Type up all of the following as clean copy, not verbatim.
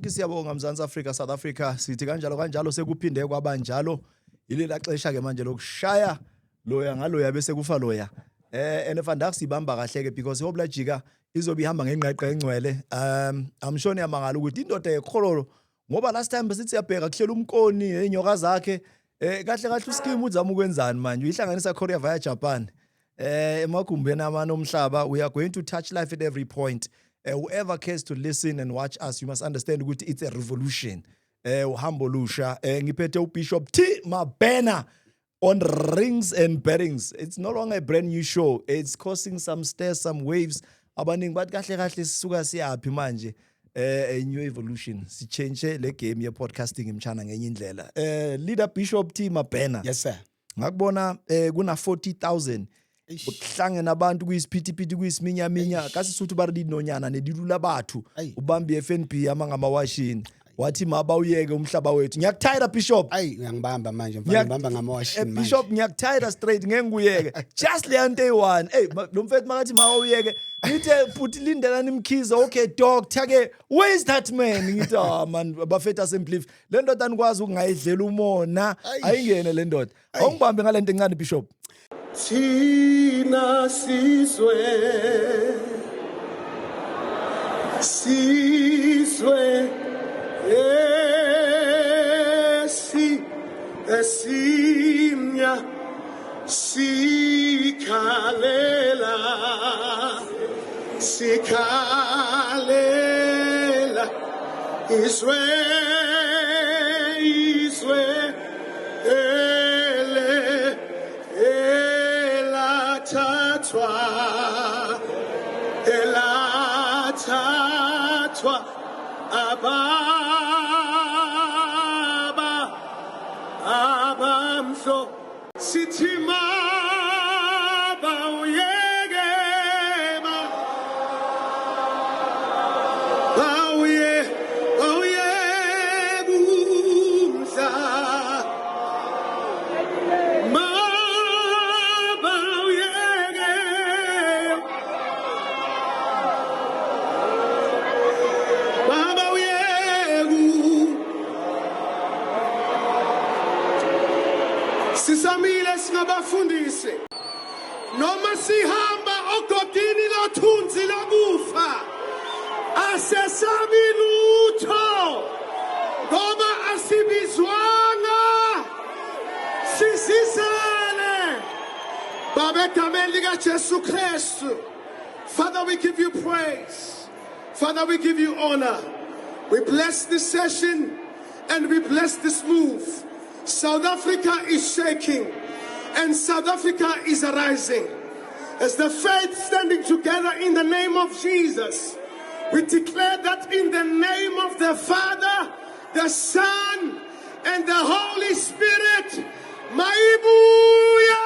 konke siyabonga Mzansi Africa, South Africa. Sithi kanjalo sekuphinde kwabanjalo. Ilela xesha ke manje lokushaya loya ngaloya bese kufa loya. And fandak sibamba kahle ke because hobla jika izobe ihamba ngengqeqe engcwele. I'm sure niyamangala ukuthi indoda ekhololo ngoba last time besithi siyabheka kuhlela umkoni enyoka zakhe. Kahle uscheme uzama ukwenzani manje uyihlanganisa Korea via Japan. Emagumbeni amanye omhlaba, we are going to touch life at every point. Whoever cares to listen and watch us, you must understand ukuthi it's a revolution. Uhambo lusha ngiphethe uBishop T Mabena on Rings and Bearings. It's no longer a brand new show. It's causing some stir, some waves. Abaningi bathi kahle sisuka siyaphi manje. A new evolution. Si change le game ye podcasting imchana ngenye indlela. Leader Bishop T Mabena. Yes sir. Ngakubona kuna 40,000 ukuhlangena abantu kuyisiphithiphithi kuyisiminyaminya kasisuthu bari nonyana nedilula bathu ubambi FNB amangama washini wathi maba uyeke umhlaba wethu ngiyakuthayira Bishop ngiyangibamba manje mfana ngibamba ngama washini manje Bishop ngiyakuthayira straight ngeke nguyeke just le nto eyi1 lo mfethu makathi mawa uyeke ngithe futhi lindelani imkhiza okay doctor ke where is that man ngithi man bafethu Assemblief le ndoda anikwazi ukungayidlela umona ayingene le ndoda awungibambe ngalento encane Bishop Tina Siswe Esimya Sikalela Iswe Elathatwa abamso sithima bawuyekema bawuyegumza Sisamile singabafundisi noma sihamba ogodini lothunzi lokufa asesabi lutho ngoba asibizwanga sisizane babegameni lika Jesu Kristu. Father, we give you praise. Father, we give you honor. We bless this session and we bless this move. South Africa is shaking and South Africa is arising. As the faith standing together in the name of Jesus, we declare that in the name of the Father, the Son, and the Holy Spirit, Maibuya!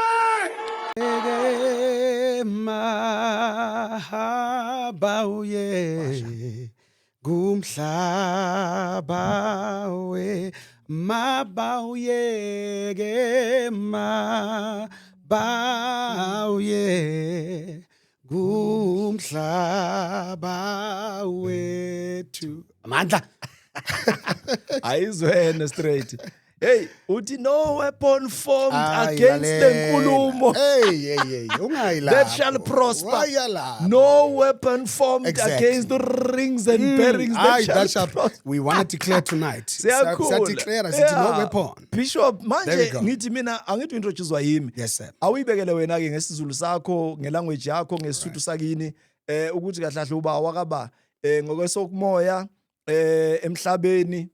Mabawuyege mabawuye kumhlaba wethu amandla ayizwene straight. Hey, uthi no weapon formed against the nkulumo that shall prosper. No weapon formed against the rings and bearings that shall prosper. We want to declare tonight. Declare no weapon. Bishop, manje ngithi mina angithi introduce yimi. Yes sir. Awuyibekele wena ke ngesizulu sakho, ngelanguage yakho, ngesithu sakini, ukuthi kahle uba wakaba ngokwesokumoya emhlabeni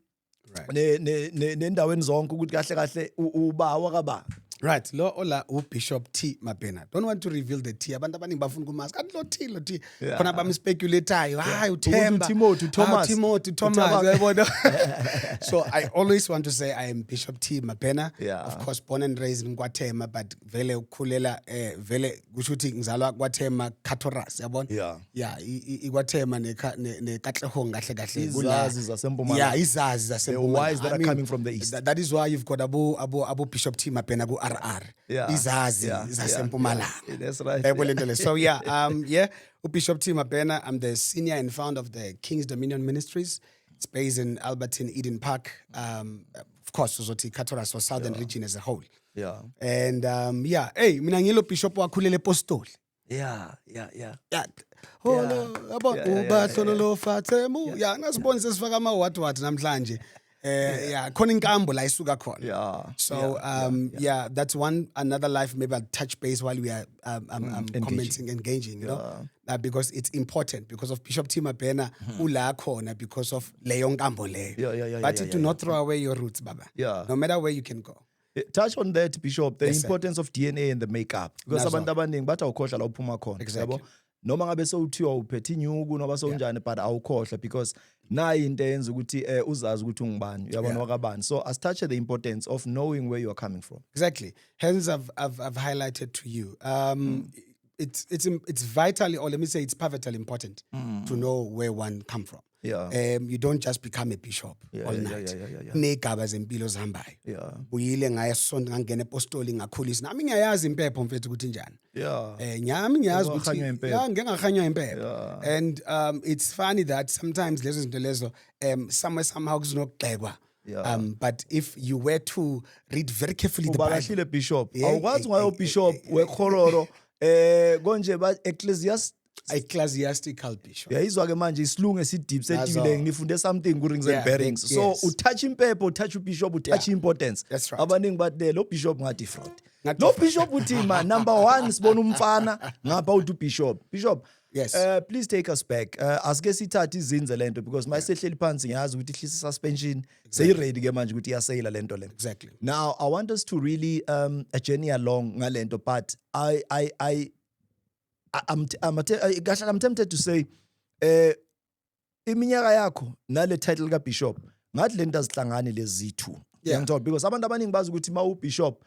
nendaweni zonke ukuthi kahle uba wakaba. Right, lo ola uBishop T Mabena. Don't want to reveal the T. Abantu abaningi bafuna ukumazi. Kanti lo T khona bamspeculatayo. Hayi uThemba. Timothy Thomas. Yabona. So I always want to say I am Bishop T Mabena. Of course born and raised in KwaThema, but vele ukhulela vele kusho ukuthi ngizalwa KwaThema Katoras, yabona? Yeah, iKwaThema neKatlehong kahle izazi zaseMpumalanga. Yeah, izazi zaseMpumalanga. Wise that are coming from the east. That is why you've got Abu Bishop T Mabena ku izazi zaseMpumalanga. That's right. So Bishop T Mabena, I'm the senior and founder of the King's Dominion Ministries. It's based in Alberton, Eden Park. Of course, uzothi Katoras or Southern region as a whole. Yeah. And hey, mina ngilo bishop wakhulele apostoli. Yeah. Yeah. Holo yabo ubahlolo fathemu. Yeah, nasibona sesifaka ama what namhlanje. Yeah, khona inkambo la isuka khona. Yeah. So yeah, that's another life maybe I'll touch base while we are commenting, engaging, you know. Because it's important because of Bishop T Mabhena ula khona because of leyo nkambo leyo. Yeah. But do not throw away your roots, Baba. Yeah. No matter where you can go. Touch on that, Bishop, the Yes, importance of DNA and the makeup. Because abantu abaningi bathi awukhohlwa la uphuma khona. Exactly. Yabo? Noma ngabe sowuthiwa uphethe inyuku noma sowunjani but awukhohlwa because nayi into eyenza ukuthi uzazi ukuthi ungubani, uyabona wakabani. So as touch the importance of knowing where you are coming from. Exactly. Hence I've highlighted to you. It's vitally, or let me say it's pivotally important to know where one come from. Yeah. You don't just become a bishop all night. Negaba zempilo zihambayo. Yeah. Uyile ngaya sonto ngangena epostoli ngakhulisa. Nami ngiyayazi impepho mfethu ukuthi njani. Yeah. Nyami ngiyazi ukuthi Ungahanywa impepho. ngengahanywa impepho. And it's funny that sometimes lezo zinto lezo somehow kuzinokugxekwa. Yeah. But if you were to read very carefully the Bible, Ubalahlile Bishop. Yeah, Awukwazi ngayo Bishop wekholoro konje ba ecclesiastical bishop. yayizwa ke manje isilungu esideep That's setivile all. ngifunde something ku rings Yeah, and bearings. yes. So utouch impepho, utouch ubishop, utouch importance. That's right. Abaningi bathi lo bishop ngathi fraud. Ngathi Lo fraud. bishop uthi ma number 1 sibona umfana ngapha uthi bishop. Bishop. Yes. Please take us back. Asike sithathe izinze lento because mayisehleli phansi ngiyazi ukuthi ihlisa suspension sey ready ke manje ukuthi iyasayila lento le. Exactly. Now I want us to really a journey along ngalento but I'm tempted to say iminyaka yakho nale title ka bishop ngathi lento azihlangane lezithu. Ngiyangithola because abantu abaningi bazi ukuthi mawu bishop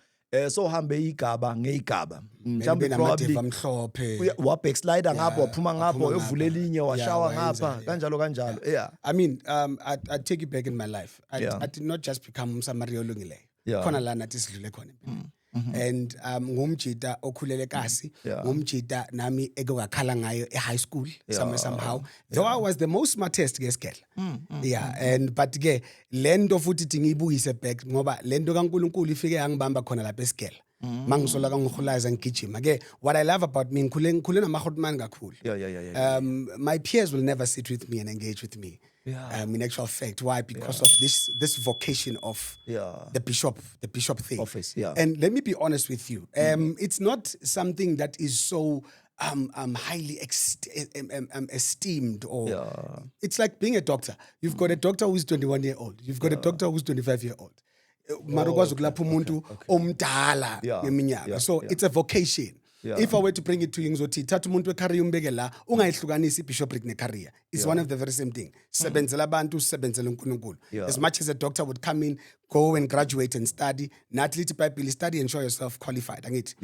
so hambe igaba ngeigaba mhlawumbe probably amhlophe. wa backslider ngapha waphuma ngapha waphuma uyovula ngapha. elinye washawa Yeah, ngapha wayenza, kanjalo yeah. I mean, I take you back in my life. Yeah. I did not just become umsamaria olungileyo. Yeah. Khona la nathi sidlule khona. And ngumjita okhulele kasi, Yeah. ngumjita nami ekungakhala ngayo high school somehow. Though I was the most smartest ngesikele. Yeah, and but ke lento futhi ngiyibuyise back ngoba lento kaNkuluNkulu ifike yangibamba khona lapha esikele. Mangisola kangihulaza ngigijima ke what I love about me ngikhule namahotman kakhulu. Yeah. My peers will never sit with me and engage with me. Yeah. In actual fact, why? Because of this vocation of the bishop thing. Office, yeah. And let me be honest with you, it's not something that is so highly esteemed or it's like being a doctor. You've got a doctor who's 21-year-old. You've got a doctor who's 25-year-old. Marukwazi ukulapha umuntu omdala ngeminyaka. So it's a vocation. Yeah. If I were to bring it to you ngizothi thatha umuntu wecareer umbeke la ungayihlukanisi ibishopric necareer. It's one of the very same thing. Sebenzela abantu usebenzela uNkulunkulu. As much as a doctor would come in, go and graduate and study, nathi lithi iBhayibheli study and show yourself qualified. Angithi.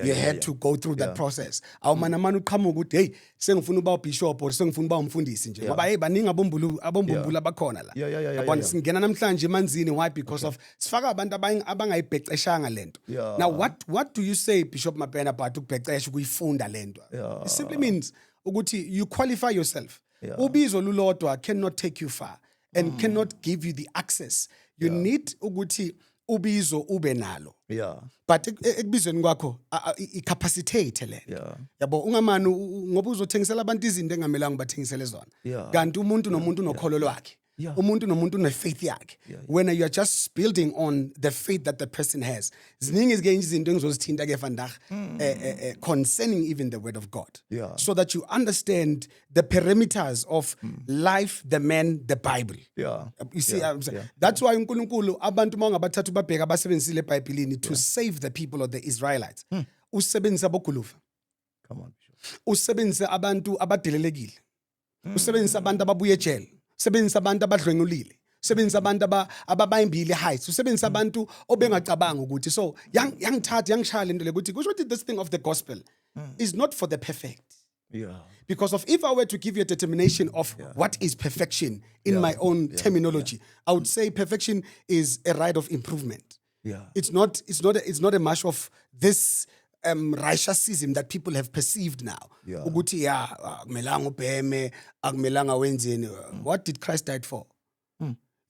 You had to go through that process. Awumana manje uqhamuka ukuthi hey sengifuna uba ubishop or sengifuna uba umfundisi nje. Ngoba hey baningi abombumbulu abakhona la. Yabona singena namhlanje emanzini why because of sifaka abantu abangayibheceshanga lento. Now what do you say Bishop Mabhena about ukubhecesha ukuyifunda lento? It simply means ukuthi you qualify yourself. Ubizo lulodwa cannot take you far and cannot give you the access. You need ukuthi ubizo ube nalo. But ekubizweni kwakho icapacitate le. Yabo ungamani ngoba uzothengisela abantu izinto engamelanga bathengisele zona. Kanti umuntu nomuntu nokholo lwakhe. Umuntu nomuntu ne-faith yakhe. When you are just building on the faith that the person has. Ziningi ke izinto engizozithinta ke vandag concerning even the word of God. So that you understand the perimeters of life, the man, the Bible. You see, that's why uNkulunkulu abantu mangabathathu babheka abasebenzisile eBhayibhelini to save the people of the Israelites. Usebenzisa bogulufa. Come on, Bishop. Usebenzisa abantu abadelelekile. Usebenzisa abantu ababuye ejele. Usebenzisa abantu abadlwengulile. Usebenzisa abantu ababayimbile heights. Usebenzisa abantu obengacabanga ukuthi so yangithatha yangishaya lento lekuthi kusho ukuthi this thing of the gospel is not for the perfect. Because of if I were to give you a determination of what is perfection in my own terminology, I would say perfection is a right of improvement. It's not a matter of this righteousism that people have perceived now. Ukuthi akumelanga ubheme, akumelanga wenzeni. What did Christ die for?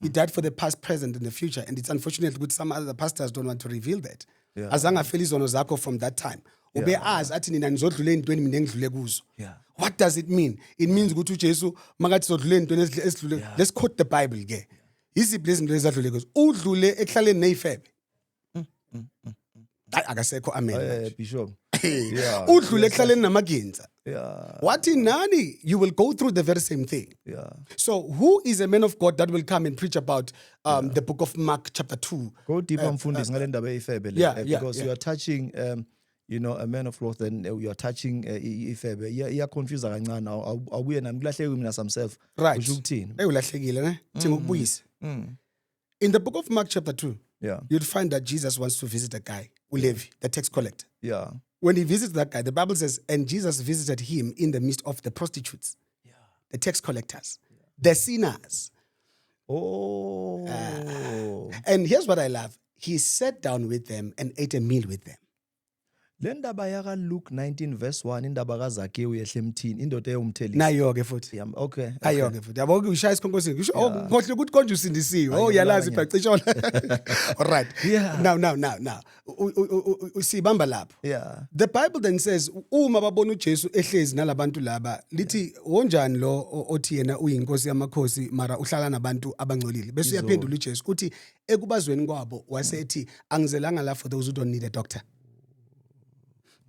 He died for the past, present, and the future. And it's unfortunate that some other pastors don't want to reveal that. Yeah. Azange afele izono zakho from that time. Ube azi athi nina nizodlula entweni mina engidlule kuzo. Yeah. What does it mean? It means ukuthi uJesu makathi zodlula entweni esidlule. Let's quote the Bible ke. Yiziphi lezi zinto ezadlule kuzo? Udlule ekuhlaleni nezifebe. Akasekho amen. Bishop. Udlule ekuhlaleni namaginza. Yeah. What in nani? You will go through the very same thing. Yeah. So who is a man of God that will come and preach about the book of Mark chapter 2? Go deeper, mfundisi ngale ndaba eyifebe le. Because you are touching a man of cloth, and you are touching ifebe. Iya confuse kancane. Awuye nami kulahleke mina samself. Right. Usho ukuthini? Ulahlekile ne? Thinga ukubuyisa. In the book of Mark chapter 2, Yeah. you'd find that Jesus wants to visit a guy, Ulevi, the tax collector. Yeah. When he visits that guy, the Bible says, and Jesus visited him in the midst of the prostitutes, the tax collectors, the sinners. Oh. And here's what I love. He sat down with them and ate a meal with them. Le ndaba yaka Luke 19 verse 1 indaba kaZakewu yehle emthini indoda eyomthelisa. Nayo-ke futhi. Yeah, okay. Ayo-ke futhi. Yabo ushaya isikhonkosini. Kusho ngohle ukuthi konje usindisiwe. Oh yalazi bhaqishona. All right. Yeah. Now. Usibamba lapho. Yeah. The Bible then says uma babona uJesu ehlezi nalabantu laba lithi wonjani lo othi yena uyinkosi yamakhosi mara uhlala nabantu abangcolile. Bese uyaphendula uJesu uthi ekubazweni kwabo wasethi angizelanga la for those who don't need a doctor.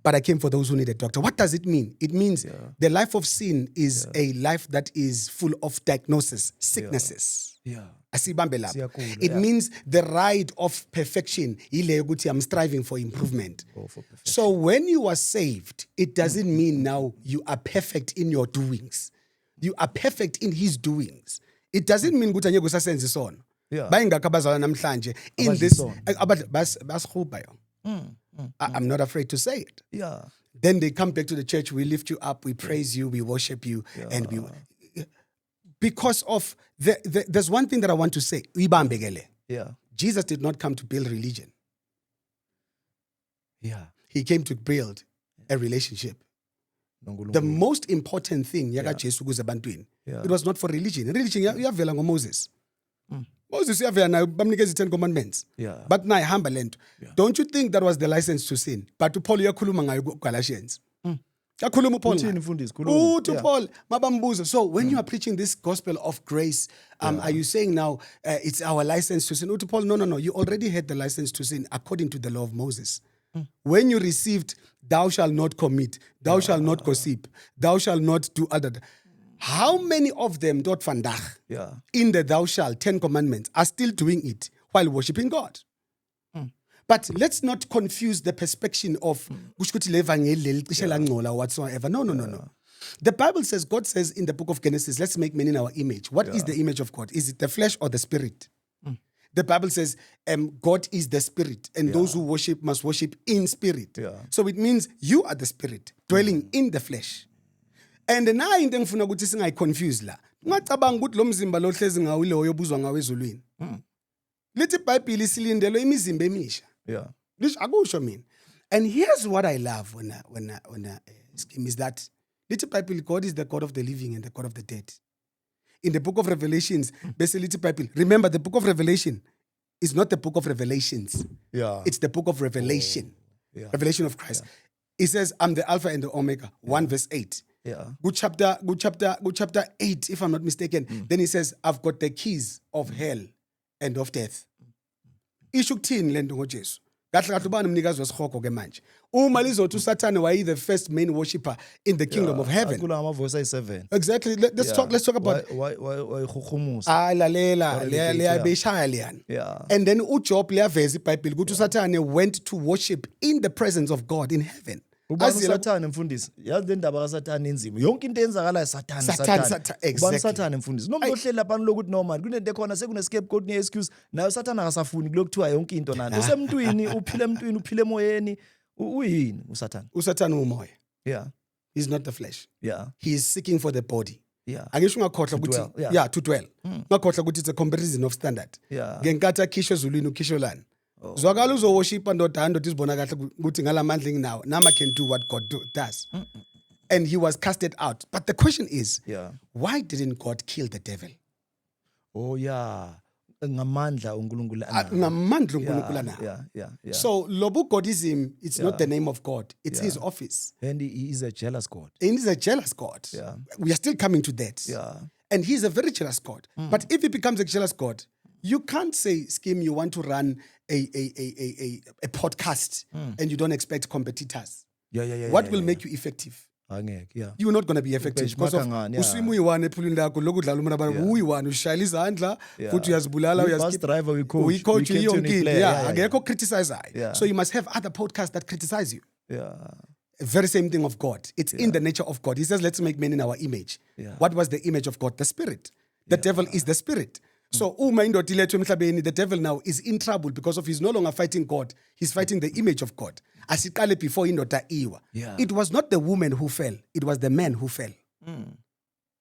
But I came for those who need a doctor. What does it mean? It means the life of sin is a life that is full of diagnosis, sicknesses. Yeah. Asibambe lapho. Siyakhula, It means the ride of perfection. Ile ukuthi I'm striving for improvement. For perfection. So when you are saved, it doesn't mean now you are perfect in your doings. You are perfect in his doings. It doesn't mean ukuthi angeke usasenze isono. Yeah. Bayingakho abazalwa namhlanje in Abadla this isono. bashuba yo. I'm not afraid to say it. Yeah. Then they come back to the church. We lift you up. We praise you. We worship you. And we, because of there's one thing that I want to say. Yeah. Jesus did not come to build religion. Yeah. He came to build a relationship. The most important thing, it was not for religion. Religion, yavela ngoMoses. Moses yavela na bamnikeza 10 commandments. Yeah. But na ihamba lento. Don't you think that was the license to sin? But Paul uyakhuluma ngayo kuGalatians. Yakhuluma uPaul. Uthini mfundisi? Khuluma. To Paul, mabambuza. So when you are preaching this gospel of grace, are you saying now it's our license to sin? To Paul, no. You already had the license to sin according to the law of Moses. When you received, thou shalt not commit, thou shalt not gossip, thou shalt not do other. How many of them, dot vandag, in the thou shalt 10 commandments, are still doing it while worshiping God? But let's not confuse the perspective of whatsoever. No. The Bible says, God says in the book of Genesis, let's make man in our image. What is the image of God? Is it the flesh or the spirit? The Bible says, God is the spirit, and those who worship must worship in spirit. So it means you are the spirit, dwelling in the flesh. And na into engifuna ukuthi singayiconfuse la. Ungacabanga ukuthi lo mzimba lo hlezi ngawo ile oyobuzwa ngawo ezulwini. Lithi iBhayibheli isilindelo imizimba emisha. Yeah. This akusho mina. And here's what I love when I scheme is that lithi iBhayibheli God is the God of the living and the God of the dead. In the book of Revelations, bese lithi iBhayibheli. Remember, the book of Revelation is not the book of Revelations. Yeah. It's the book of Revelation. Revelation of Christ. It says, I'm the Alpha and the Omega. 1 verse 8. Yeah. Good chapter 8, if I'm not mistaken. Then he says, I've got the keys of hell and of death. Isho kuthini lento ngoJesu? Kahle kahle ubani umnikazi wesikhoko ke manje. Uma lizothi uSathane wayi the first main worshipper in the kingdom of heaven. Akula amavoice ayi7. Exactly. Let's talk about why ikhumusa. lalela leyabeshaya liyana. Yeah. And then uJob liyaveza iBhayibheli ukuthi uSathane went to worship in the presence of God in heaven. Ubani uSathane mfundisi? Yazi le ndaba kaSathane inzima. Yonke into eyenzakalayo Sathane. Exactly. Ubani uSathane mfundisi? Nomuntu ohleli lapha lokuthi no man, kunento ekhona sekune scapegoat ne excuse. Nayo Sathane akasafuni kulokuthiwa yonke into nani. Usemntwini, uphile emntwini, uphile emoyeni. Uyini uSathane? uSathane umoya. Yeah. He's not the flesh. Yeah. He is seeking for the body. Yeah. Angisho ungakhohlwa ukuthi to dwell. Ungakhohlwa ukuthi it's a comparison of standard. Yeah. Ngenkathi akhisho ezulwini ukhisho lana. Zwakala uzoworshipa ndoda izibona kahle ukuthi ngalamandla enginawo. Now I can do what God does. And he was casted out. But the question is, why didn't God kill the devil? Oh yeah. ngamandla uNkulunkulu ngamandla uNkulunkulu anawo. yeah. So lobu godism, it's not the name of God, it's his office. And he is a jealous God. And he's a jealous God. Yeah. We are still coming to that. Yeah. And he's a very jealous God. But if he becomes a jealous God, you can't say, Skim, you want to run a podcast and you don't expect competitors. Yeah. What will make you effective? Yeah. You're not going to be effective because of usimo uyi-1 ephulwini lakho lokudlala umuntu abantu uyi-1 ushayela izandla futhi uyazibulala Bus driver, we coach. uyi-coach We captain, we yonke play. yeah akekho criticizer. Yeah. So you must have other podcasts that criticize you. Yeah. Very same thing of God. It's in the nature of God. He says, let's make men in our image. Yeah. What was the image of God? The spirit. The devil is the spirit. So uma indoda ilethwe emhlabeni, the devil now is in trouble because of he's no longer fighting God. He's fighting the image of God. Asiqale before indoda iwa. Yeah. It was not the woman who fell. It was the man who fell.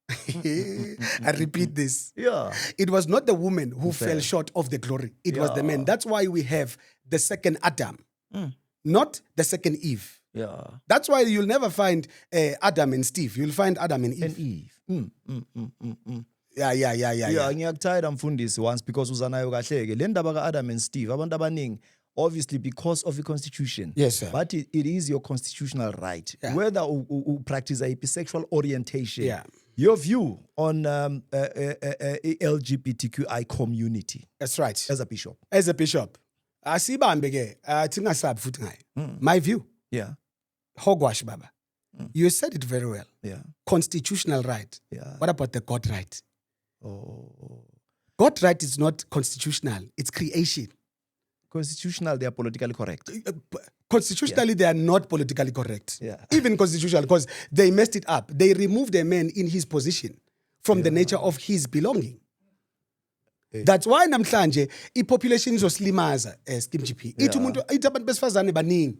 I repeat this. Yeah. It was not the woman who fell short of the glory. It was the man. That's why we have the second Adam, not the second Eve. Yeah. That's why you'll never find Adam and Steve. You'll find Adam and Eve. And Eve. Yeah. Yeah, ngiyakuthayida mfundisi once because uzanayo kahleke. Le ndaba ka-Adam and Steve, abantu abaningi, obviously because of the constitution. Yes, sir. But it is your constitutional right. Yeah. Whether you practice a sexual orientation. Yeah. Your view on LGBTQI community That's right. as a bishop. As a bishop, asibambe ke thingasabi futhi ngayo. My view, Yeah. hogwash baba. You said it very well. Yeah. Constitutional right. Yeah. What about the God right? Oh. God right is not constitutional. It's creation. Constitutional, they are politically correct. Constitutionally, they are not politically correct. Yeah. Even constitutional, because they messed it up. They removed a man in his position from the nature of his belonging. That's why namhlanje i-population izoslimaza Skim GP. Ithi umuntu ithi abantu besifazane baningi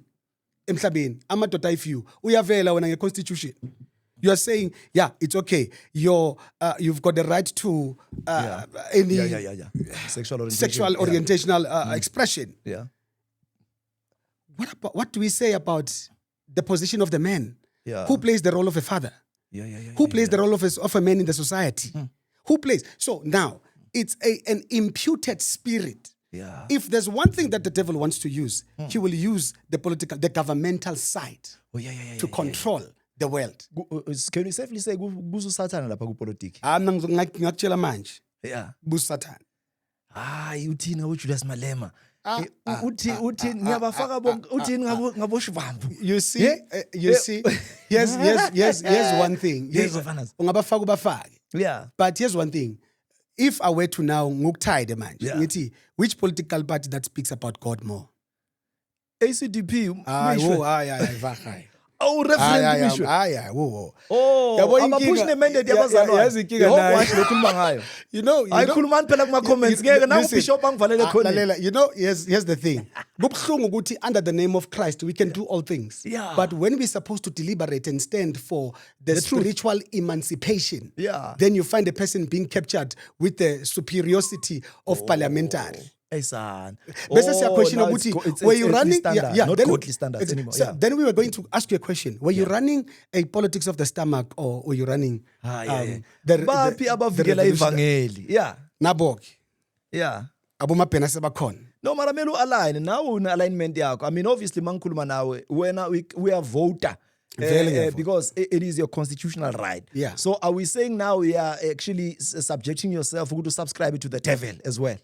emhlabeni amadoda ayi-few uyavela wena nge-constitution. You are saying, yeah, it's okay. You've got the right to any Yeah. Sexual orientation. sexual orientational expression. Yeah. What do we say about the position of the man? Yeah. Who plays the role of a father? Yeah. Who plays the role of a man in the society? Who plays? So now it's an imputed spirit. Yeah. If there's one thing that the devil wants to use, he will use the governmental side Oh, yeah. to control the world. Can you safely say kubuza uSathane lapha kupolitiki? Mina ngingakutshela manje Yeah. busathane. Hayi uthini uJulius Malema? Uthi ngiyabafaka bonke uthini ngabo Shivambu. You see, here's one thing. Ungabafaka ubafake. Yeah. But here's one thing. If I were to now ngukutide manje, Yeah. ngithi which political party that speaks about God more? ACDP. Hayi. Oh, referendum issue. Whoa. Oh, Yabo abapush inkinga- ne-mandate ya- yabazalwane. yazi inkinga nayo. Yehova washo lokhuluma ngayo. You know, Ayikhulumani phela kuma comments ngeke na listen, ubishop angivalele khona. lalela, you know, here's the thing. Kubuhlungu ukuthi under the name of Christ we can do all things. Yeah. But when we're supposed to deliberate and stand for the spiritual emancipation, Yeah. then you find a person being captured with the superiority of parliamentary. Hey son. Bese siyaquestion now ukuthi were you running not then- godly standards anymore. so Yeah. then we were going to ask you a question. Were you running a politics of the stomach or were you running Baphi abavikela ivangeli? Yeah. Naboke Yeah. abomabhena sebakhona. No mara mele u-align nawe une-alignment yakho. I mean obviously mangikhuluma nawe wena we are voter. Vele ngiyavota. Because it is your constitutional right. Yeah. So are we saying now you are actually subjecting yourself to subscribe to the devil as well?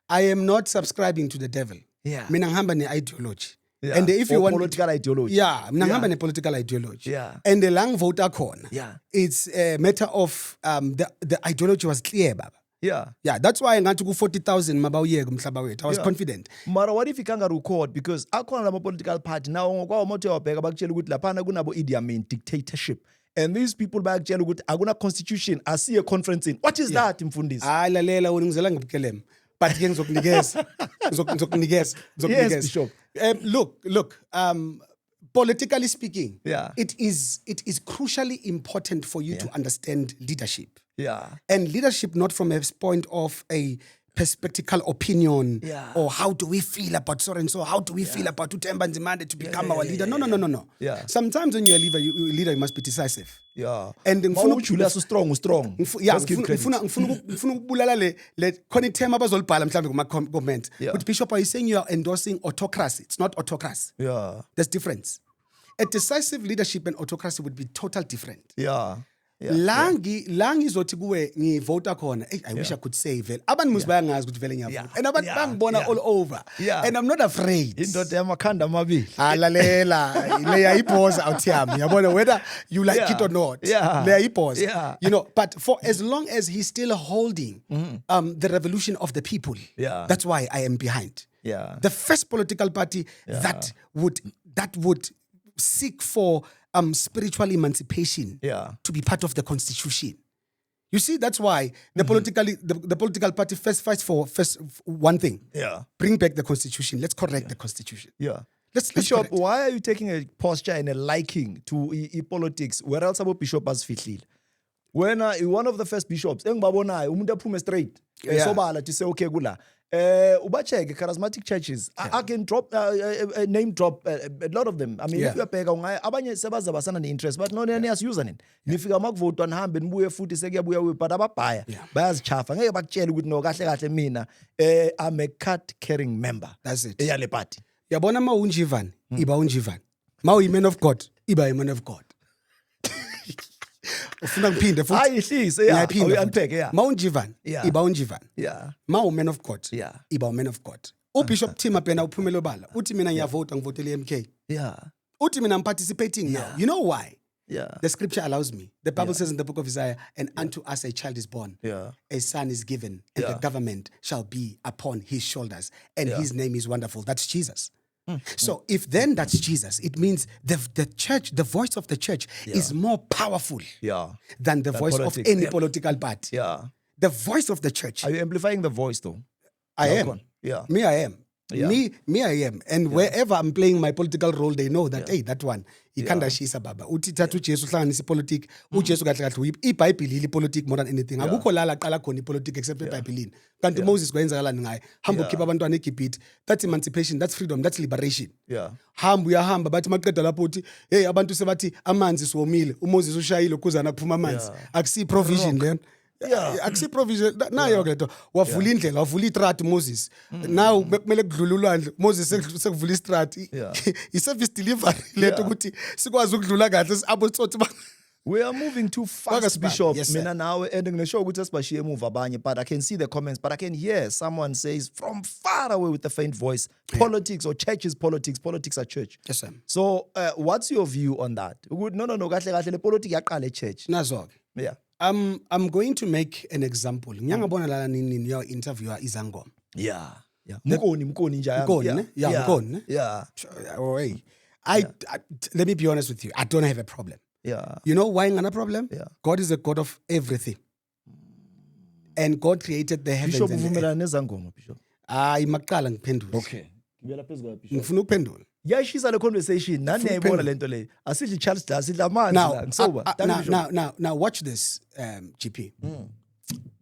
I am not subscribing to the devil. Yeah. Mina ngihamba ne-ideology. Yeah. And if you Or want political ideology. Yeah, mina Yeah. ngihamba ne-political ideology. Yeah. And the lang voter khona. Yeah. It's a matter of the ideology was clear baba. Yeah. Yeah, that's why ngathi ku 40,000 mabawuyeke umhlaba wethu. I was Yeah. confident. Mara what if ikanga record because akhona lama political party now ngokwawo mothi yawabheka bakutshela ukuthi laphana kunabo Idi Amin dictatorship and these people bayakutshela ukuthi akuna constitution asiye conference in. What is that mfundisi? Hayi lalela wena ngizela ngibukelema. But ke ngizokunikeza. Ngizokunikeza. Yes, Bishop. Look, politically speaking, Yeah. it is crucially important for you to understand leadership. Yeah. And leadership not from a point of a perspective opinion, Yeah. or how do we feel about so and so? How do we feel about Utemba Nzimande to become our leader? No. Yeah. Sometimes when you're a leader, you must be decisive. Yeah. And Julius strong. Yeah, Let's give credit. ngifuna ukubulala le khona ithema abazolibhala mhlawumbe kuma comment. Yeah. But Bishop, are you saying you are endorsing autocracy? It's not autocracy. Yeah. There's difference. A decisive leadership and autocracy would be total different. Yeah. La ngizothi kuwe ngivota khona. I wish I could say vele. Abantu musi bayangazi ukuthi vele ngiyavota. Yeah. And abantu Yeah. bangibona Yeah. all over. Yeah. And I'm not afraid. Indoda yamakhanda amabili. Lalela leya iphosa awuthi yami yabona whether you like Yeah. it or not. Yeah. Leya iphosa. Yeah. You know, but for as long as he's still holding the revolution of the people. Yeah. That's why I am behind. Yeah. The first political party that would seek for spiritual emancipation to be part of the constitution. You see, that's why the political party first fights for one thing. Yeah. Bring back the constitution. Let's correct the constitution. Yeah. Let's Bishop, correct. why are you taking a posture and a liking to politics? Where else about Bishop as fihlile? When one of the first bishops, engibabonayo umuntu aphume straight. Sobala to say okay kula. Ubacheke charismatic churches. I can drop name drop a lot of them. I mean, if you abheka abanye sebaza basana ne-interest but no niyasiyuza nini. Nifika makuvotwa nihambe nibuye futhi sekuyabuya but ababhaya bayazichafa. Ngeke bakutshela ukuthi no kahle kahle mina I'm a card carrying member. That's it. Eyale party. Yabona ma unjivan, iba unjivan. Ma uyi-man of God, iba a-man of God. Ufuna ngiphinde futhi. Ayihlise yeah. Ngiyaphinda Unpack yeah. Ma unjivan, iba unjivan. Yeah. Ma u-man of God, Yeah. iba u-man of God. UBishop Tim Apena uphumela obala. Uthi mina ngiyavota ngivotele MK. Yeah. Uthi mina I'm participating now. You know why? Yeah. The scripture allows me. The Bible says in the book of Isaiah, and unto us a child is born. Yeah. A son is given, and the government shall be upon his shoulders, and his name is wonderful. That's Jesus. So if then that's Jesus, it means the church, the voice of the church is more powerful than the voice politics. of any political party. Yeah. The voice of the church. Are you amplifying the voice though? I am. on. Yeah. Me, I am. Yeah. Me, I am. And wherever I'm playing my political role, they know that, hey, that one, ikhanda shisa baba. Uthi thathu Jesu hlanganisa ipolitiki, uJesu kahle kahle iBhayibheli ipolitiki more than anything. Akukho lala qala khona ipolitiki except eBhayibhelini. Kanti Moses kwenzakalani ngaye? Hamba ukhipha abantwana eGibhithe. That's emancipation, that's freedom, that's liberation. Yeah. Hamba uyahamba bathi maqeda lapho uthi, hey abantu sebathi amanzi siwomile. UMoses ushayile ukuzana kuphuma amanzi. Akusi provision then. Yeah, akusi provision nayo ke to wavula indlela wavula itrati Moses now bekumele kudlula ulwandle Moses sekuvula istrati i-service delivery leto ukuthi sikwazi ukudlula kahle abotsotsi We are moving too fast, Bishop. Mina nawe ending the show ukuthi sibashiye emuva abanye, but I can see the comments, but I can hear someone says from far away with a faint voice, politics or church is politics, politics are church. Yes, sir. So what's your view on that? No, kahle kahle le politics yaqala church. Nazo. Yeah. I'm going to make an example. Ngiyangabona lana nini your interviewer izangoma. Yeah. Yeah. Mkoni nje. Mkoni, ne? Yeah, Mkoni, ne? Yeah. Oh, hey. Let me be honest with you. I don't have a problem. Yeah. You know why not a problem? Yeah. God is a God of everything. And God created the heavens Bishop and the earth. uvumelana nezangoma, Bishop. Maqala ngiphendule. Okay. Ngibela phezulu Bishop. Ngifuna ukuphendula. Yashisa le conversation nani yayibona lento le. Asidli Charles Glass sidla amanzi la. Ngisoba. Now watch this, GP.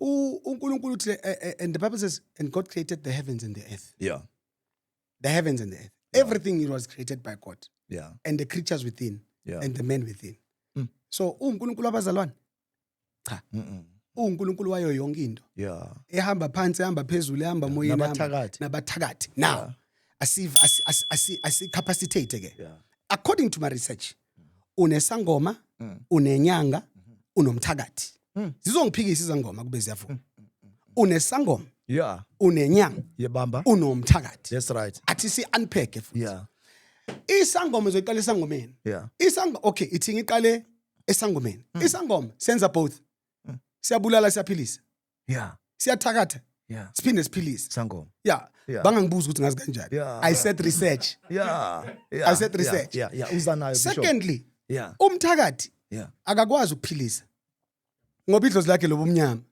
uNkulunkulu uthi and the Bible says and God created the heavens and the earth. Yeah. The heavens and the earth. Everything it was created by God. Yeah. And the creatures within. Yeah. And the men within. So uNkulunkulu abazalwane. Cha. uNkulunkulu wayo yonke into. Yeah. Ehamba phansi, ehamba phezulu, ehamba moyeni, Nabathakathi. nabathakathi. Now, asicapacitate ke. Yeah. According to my research, unesangoma, unenyanga, unomthakathi. Zizongiphikisa izangoma kube ziyavuma. Unesangoma, Yeah. unenyanga, Yebamba. unomthakathi. That's right. Athi si unpack futhi. Yeah. Isangoma zoyiqala esangomeni. Yeah. Okay, ithi ngiqale esangomeni. Isangoma senza both. Siyabulala siyaphilisa. Yeah. Siyathakatha. Yeah. Siphinde siphilise. Sangoma. Yeah. Yeah. Bangangibuza ukuthi ngazi kanjani. Yeah. I said research. Yeah. Yeah. I said research. Yeah. Yeah. Uzanayo Bishop. Secondly, Yeah. umthakathi Yeah. akakwazi ukuphilisa. Ngoba idlozi lakhe lobumnyama.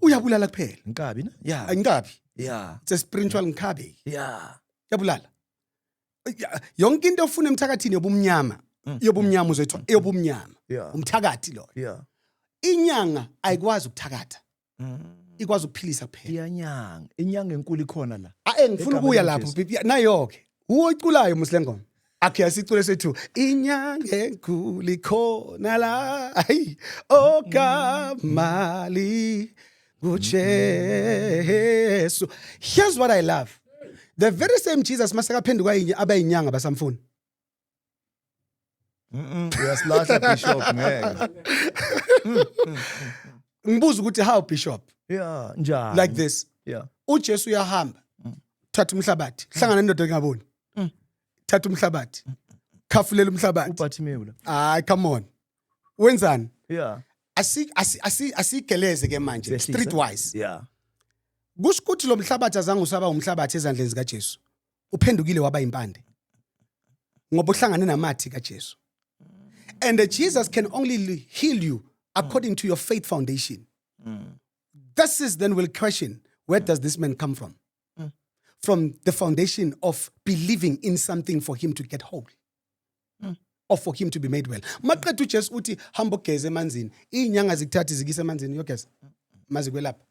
Uyabulala kuphela. Nkabi na? Yeah. Ayingabi. Yeah. It's a spiritual nkhabi. Yeah. Yabulala. Yonke into ofuna emthakathini yobumnyama. Yobumnyama uzoyithola eyobumnyama. Yeah. Umthakathi lo. Yeah. Inyanga ayikwazi ukuthakatha. ikwazi ukuphilisa kuphela. iyanyanga inyanga enkulu ikhona la Ngifuna Egameni ukuya likaJesu. lapho nayo ke. Uwoculayo musilengoma. Akhe asicule sethu inyanga enkulu ikhona la. Hayi okamali kuJesu. Here's what I love. The very same Jesus masekaphenduka abayinyanga basamfuni. uyasilahla bishop ngeke Ngibuza ukuthi how bishop yeah njani like this. yeah uJesu uyahamba. Thatha umhlabathi. Hlangana nendoda engaboni. Thatha umhlabathi. Khafulela umhlabathi. uBartimaeus la Hayi come on. Wenzani? yeah Asigeleze ke manje Sehlisa. streetwise. yeah Kusho ukuthi lo mhlabathi azange usaba umhlabathi ezandleni zika Jesu. Uphendukile waba impande. Ngoba uhlangane namathi kaJesu. And Jesus can only heal you according to your faith foundation. This is then will question, where does this man come from? From the foundation of believing in something for him to get whole. Or for him to be made well. Maqedwe uJesu uthi hamba ugeze emanzini. Inyanga zikuthatha zikise emanzini yogeza. Mazi kwelapha.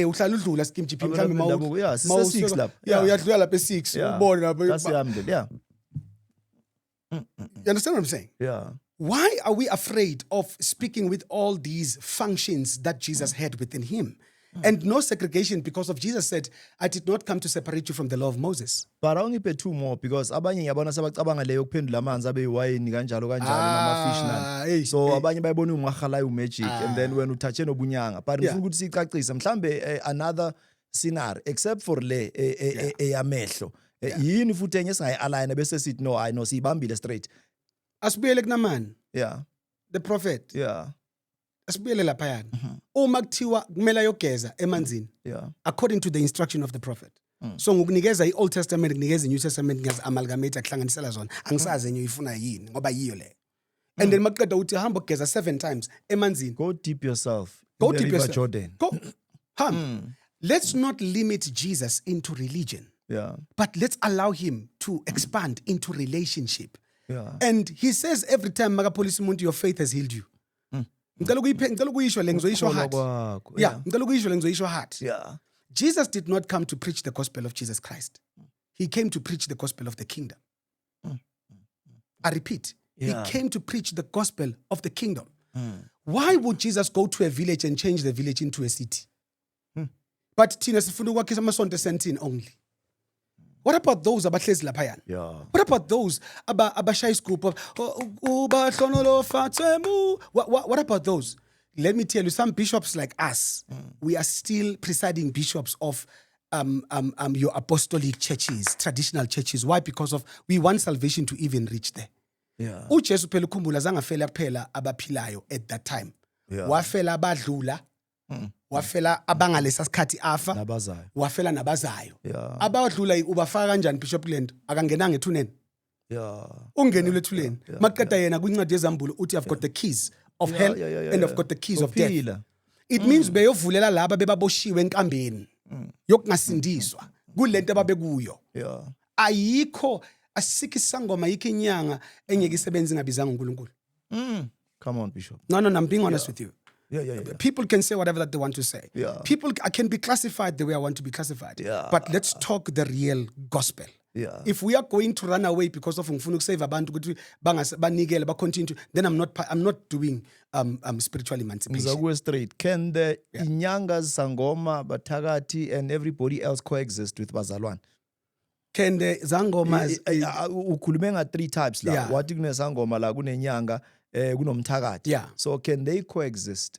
Uhlala udlula skimjiphi mhlambe Bendabuko, yeah, sise 6 lapha. Yeah, uyadlula lapha e6 Yeah. ubone lapha. that's yeah You understand what I'm saying? yeah Why are we afraid of speaking with all these functions that Jesus had within him? And no segregation, because of Jesus said, I did not come to separate you from the law of Moses. but awungiphe two more because abanye ngiyabona sebacabanga leyo kuphendula amanzi abeyiwayini kanjalo nama-fish nani so abanye bayibona ungahalayo magic and then when uthatshe nobunyanga but ngifuna ukuthi sicacise mhlambe another scenario except for le eyamehlo yini futhi enye singayi-aligna bese sithi no I know siyibambile straight Asibuyele kuNamani, yeah the prophet. yeah Asibuyele laphayana. Uma kuthiwa kumele ayogeza emanzini, yeah according to the instruction of the prophet. So ngokunikeza i-Old Testament, kunikeza i-New Testament, ngiyaz amalgamate akuhlanganisela zona. Angisazi enye uyifuna yini ngoba yiyo le. And then maqeda uthi hamba ugeza 7 times emanzini. go deep yourself Go in the deep river yourself. Jordan Go. Let's not limit Jesus into religion, yeah but let's allow him to expand into relationship. yeah And he says every time makapolisa umuntu, your faith has healed you. Ngicela ukuyisho le ngizoyisho Ukukholwa hard. kwakho, Yeah, ngicela ukuyisho le ngizoyisho hard. yeah Jesus did not come to preach the gospel of Jesus Christ. He came to preach the gospel of the kingdom. I repeat, Yeah. he came to preach the gospel of the kingdom. Why would Jesus go to a village and change the village into a city? But thina sifuna ukwakhisa amasonto esentini only. What about those abahlezi laphayana? yeah What about those abashaya isigubhu ubahlonolo fatsemu? What about those? Let me tell you, some bishops like us, we are still presiding bishops of your apostolic churches, traditional churches. Why? Because of we want salvation to even reach there. yeah uJesu phela ukhumbula zangafela kuphela abaphilayo at that time. Yeah. Wafela abadlula, wafela abangalesa sikhathi afa, nabazayo wafela nabazayo. yeah Abadlula ubafaka kanjani Bishop Land? Akangenanga ethuneni. yeah Ungenile ethuleni. Maqeda yena kwincwadi yezambulo uthi I've got the keys of hell and I've got the keys of death. Uphila. It means beyovulela laba bebaboshiwe enkambeni yokungasindiswa kulento ababekuyo. yeah Ayikho asikho isangoma ayikho inyanga engeke isebenze ingabizanga uNkulunkulu. come on bishop No, I'm being honest with you. yeah People can say whatever that they want to say. Yeah. People can be classified the way I want to be classified. Yeah. But let's talk the real gospel. yeah If we are going to run away because of ngifuna ukusave abantu ukuthi banikele ba continue, then I'm not doing spiritual emancipation. Ngizakuwe straight can the inyangas sangoma bathakathi and everybody else coexist with bazalwane Can the zangoma ukhulume nga 3 types la Yeah. wathi kunesangoma la kunenyanga kunomthakathi Yeah. so can they coexist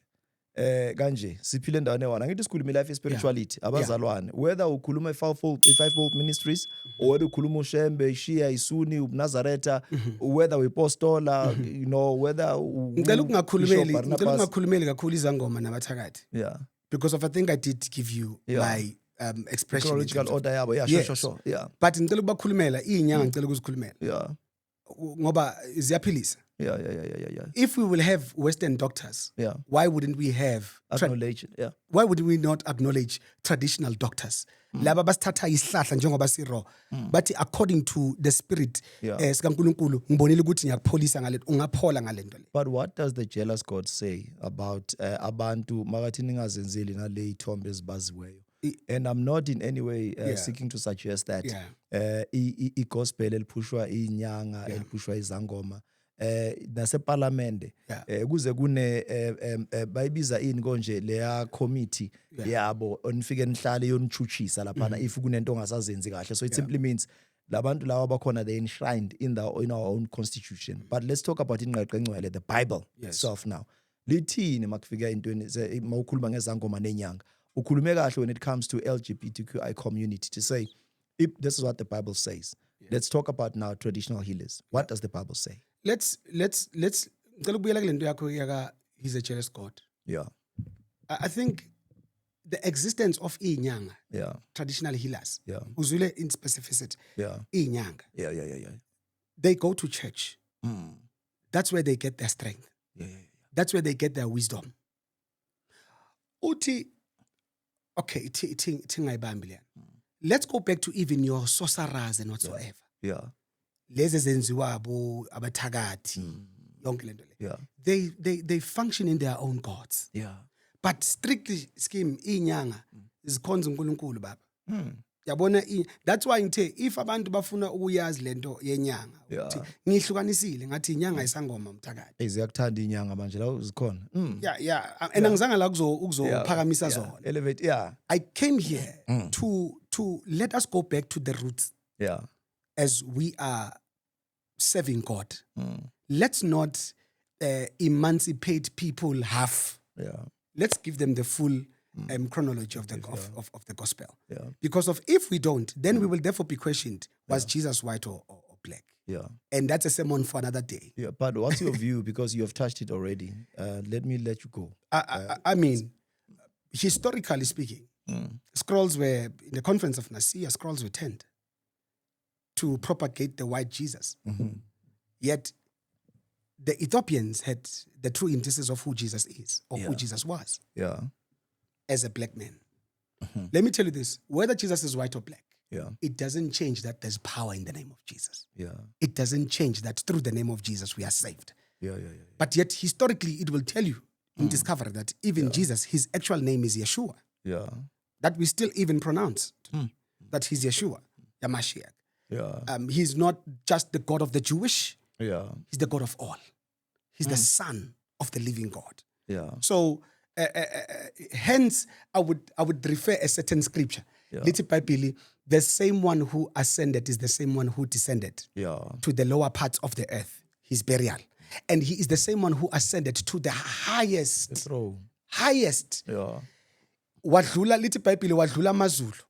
kanje siphile endaweni ewana ngithi sikhuluma life spirituality abazalwane whether ukhuluma fivefold ministries or whether ukhuluma ushembe ishia isuni uNazareta whether uipostola you know whether ngicela ukungakhulumeli kakhulu izangoma nabathakathi, yeah because I think I did give you my expression. in terms chronological of- order yabo yeah Yes. sure yeah But ngicela ukubakhulumela inyanga, ngicela ukuzikhulumela yeah ngoba ziyaphilisa. Yeah. If we will have Western doctors, Yeah. why wouldn't we have Acknowledge it. Yeah. why would we not acknowledge traditional doctors? Laba basithatha isihlahla njengoba siro. But according to the spirit Yeah. sikaNkulunkulu ngibonile ukuthi ngiyakupholisa ngale ungaphola ngale nto le. But what does the jealous God say about abantu makathi ningazenzeli nale ithombe ezibaziweyo? And I'm not in any way seeking to suggest that i-gospel elipushwa inyanga elipushwa izangoma naseparlamente kuze kune bayibiza ini konje leya committee yabo onifike nihlale yonichuchisa laphana if kunento ongasazenzi kahle. So it simply means labantu lawa bakhona they enshrined in our own constitution. But let's talk about ingqeqe engcwele, the Bible itself now. Lithini makufika intweni mawukhuluma ngezangoma nenyanga? Ukhulume kahle when it comes to LGBTQI community to say if this is what the Bible says. Let's talk about now traditional healers. What does the Bible say? Let's ngicela ukubuyela kule nto yakho yaka he's a jealous God. Yeah. I think the existence of inyanga, traditional healers, uzule in specificity, inyanga, they go to church. That's where they get their strength. That's where they get their wisdom. Uti, okay, let's go back to even your sorcerers and whatsoever. Lezi zenziwabo abathakathi yonke lento le. They function in their own gods. But strictly scheme inyanga zikhonza uNkulunkulu baba. Yabona that's why ngithe if abantu bafuna ukuyazi lento yenyanga ukuthi ngihlukanisile ngathi inyanga isangoma umthakathi. Eziyakuthanda inyanga manje la uzikhona. And angizange la ukuzophakamisa zona. Elevate, I came here to let us go back to the roots. As we are serving God. Let's not emancipate people half. Let's give them the full chronology of the gospel. Because if we don't, then we will therefore be questioned, was Jesus white or black? And that's a sermon for another day. But what's your view? Because you have touched it already. Let you go. I mean, historically speaking, scrolls were, in the conference of Nicaea, scrolls were turned to propagate the white Jesus. Yet the Ethiopians had the true indices of who Jesus is or who Jesus was as a black man. Let me tell you this, whether Jesus is white or black, it doesn't change that there's power in the name of Jesus. It doesn't change that through the name of Jesus we are saved. But yet historically it will tell you in Discovery that even Jesus, his actual name is Yeshua. That we still even pronounce that he's Yeshua, Yamashiach. He's not just the God of the Jewish. He's the God of all. He's the Son of the living God. So, hence, I would refer a certain scripture. Little Bible, the same one who ascended is the same one who descended to the lower parts of the earth, his burial. And he is the same one who ascended to the highest. Highest. Wadlula little Bible, wadlula mazulu.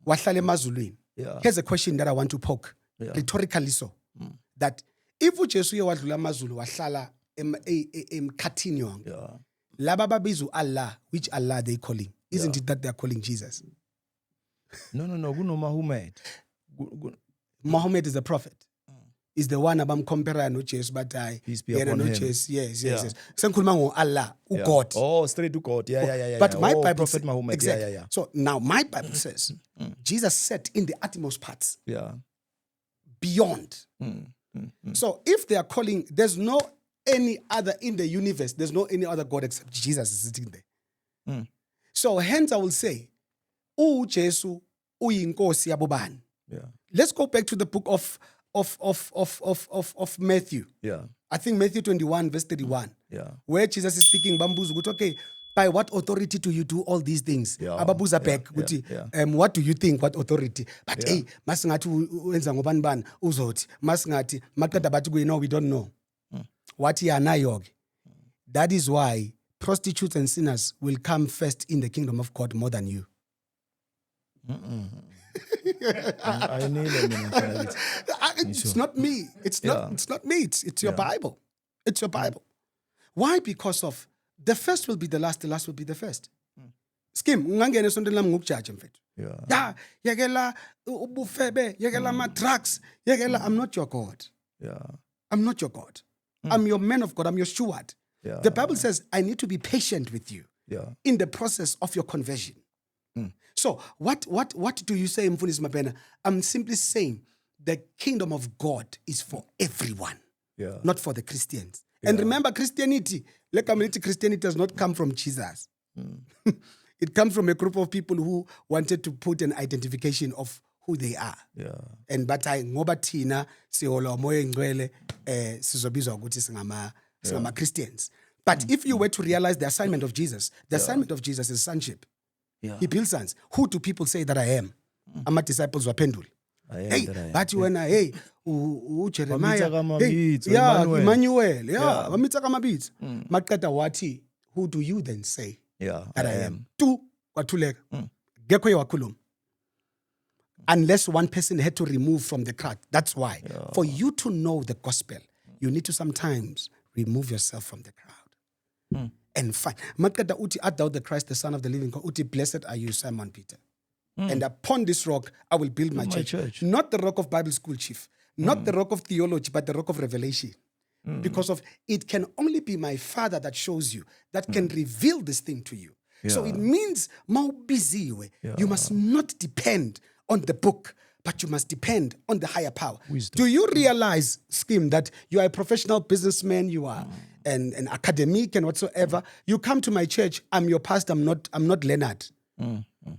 Wahlale mazulwini. Here's a question that I want to poke, rhetorically so, that if uJesu wadlula amazulu wahlala emkhathini yonke, laba babizu Allah, which Allah they calling? Isn't it that they are calling Jesus? No, kuno Muhammad. Muhammad is the prophet. Is the one abam compare no Jesus, but peace be upon him. Yes. Senkhuluma ngo Allah, God. Oh, straight to God. But my Bible Prophet says, Muhammad. Exactly. So now my Bible says Jesus sat in the uttermost parts. Beyond. So if they are calling, there's no any other in the universe, there's no any other God except Jesus is sitting there. So hence I will say, Jesu uyinkosi yabobani. Let's go back to the book of Matthew. I think Matthew 21 verse 31. Where Jesus is speaking, bambuza, okay, by what authority do you do all these things? Ababuza back, what do you think, what authority? But hey, masingathi wenza ngobani bani uzothi, masingathi maqeda bathi kuye, no, we don't know. What yanayo. That is why prostitutes and sinners will come first in the kingdom of God more than you. I need it. It's not me. It's not me. It's your Bible. It's your Bible. Why? Because of the first will be the last will be the first. Skim, ungangena esontweni lami ngokujudge mfethu. Yekela ubufebe, yekela ama drugs, yekela. I'm not your God. I'm not your God. I'm your man of God. I'm your steward. Yeah. The Bible says, I need to be patient with you Yeah. in the process of your conversion. So what do you say, Mfundisi Mabena? I'm simply saying the kingdom of God is for everyone, Yeah. not for the Christians. And remember, Christianity does not come from Jesus. It comes from a group of people who wanted to put an identification of who they are. Yeah. And but ngoba thina sihola umoya engcwele sizobizwa ukuthi singama Christians. But if you were to realize the assignment of Jesus, the assignment of Jesus is sonship. Yeah. He builds sons. Who do people say that I am? Ama disciples waphendula. I am Hey, that I am. bathi wena hey Jeremiah. Wamitha Hey, kaMabitso, yeah, Emmanuel. Emmanuel. Yeah, wamitha kaMabitso. Maqeda wathi, who do you then say Yeah. that I am? Tu kwathuleka. Gekho wakhuluma. Unless one person had to remove from the crowd. That's why. For you to know the gospel, you need to sometimes remove yourself from the crowd. And find. Maqeda uthi, art thou the Christ, the Son of the living God? Uthi, blessed are you, Simon Peter. And upon this rock, I will build my church. Not the rock of Bible school, chief. Not the rock of theology, but the rock of revelation. Because of it can only be my Father that shows you, that can reveal this thing to you. So it means, you must not depend on the book, but you must depend on the higher power. Wisdom. Do you realize, Skim, that you are a professional businessman, you are an academic and whatsoever? You come to my church, I'm your pastor, I'm not Leonard.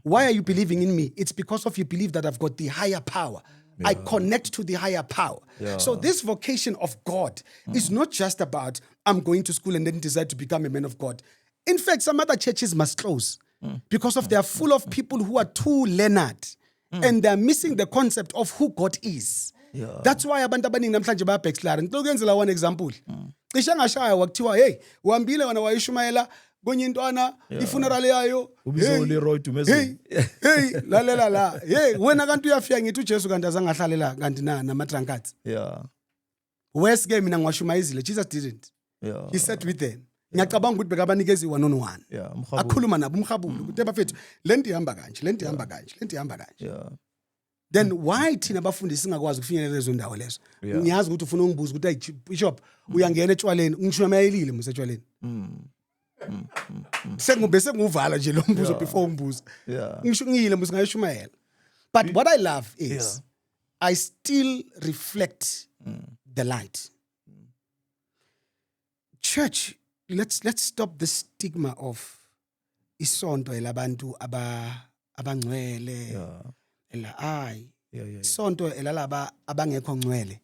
Why are you believing in me? It's because of you believe that I've got the higher power. I connect to the higher power. So this vocation of God is not just about I'm going to school and then decide to become a man of God. In fact, some other churches must close because of they are full of people who are too Leonard and they're missing the concept of who God is. That's why abantu abaningi namhlanje bayabackslide. Ngizokuyenzela one example. Cishe ngashaya wakuthiwa hey, uhambile wena wayishumayela kwenye intwana ifuneral yayo. Ubizwa Leroy Dumezweni. Hey, lalela la. Hey, wena kanti uyafika ngithi uJesu kanti azange ahlalela kanti nama drunkards. Yeah. Wes ke mina ngiwashumayizile. Jesus didn't. Yeah. He sat with them. Ngiyacabanga ukuthi bekabanikeza one on one. Yeah. Akhuluma nabo umkhabulo ukuthi bafethu lento ihamba kanje, lento ihamba kanje, lento ihamba kanje. Yeah. Then why thina abafundisi singakwazi ukufinyelela lezo ndawo lezo? Ngiyazi ukuthi ufuna ungibuza ukuthi hey bishop uyangena etshwaleni, ungishumayelile musetshwaleni. Senguvala nje lo mbuzo before umbuzo. Ngisho ngiyile mbuzo ngayishumayela. But what I love is I still reflect the light. Church, let's stop the stigma of isonto elabantu abangcwele. Ela ay. Isonto elalaba abangekho ngcwele.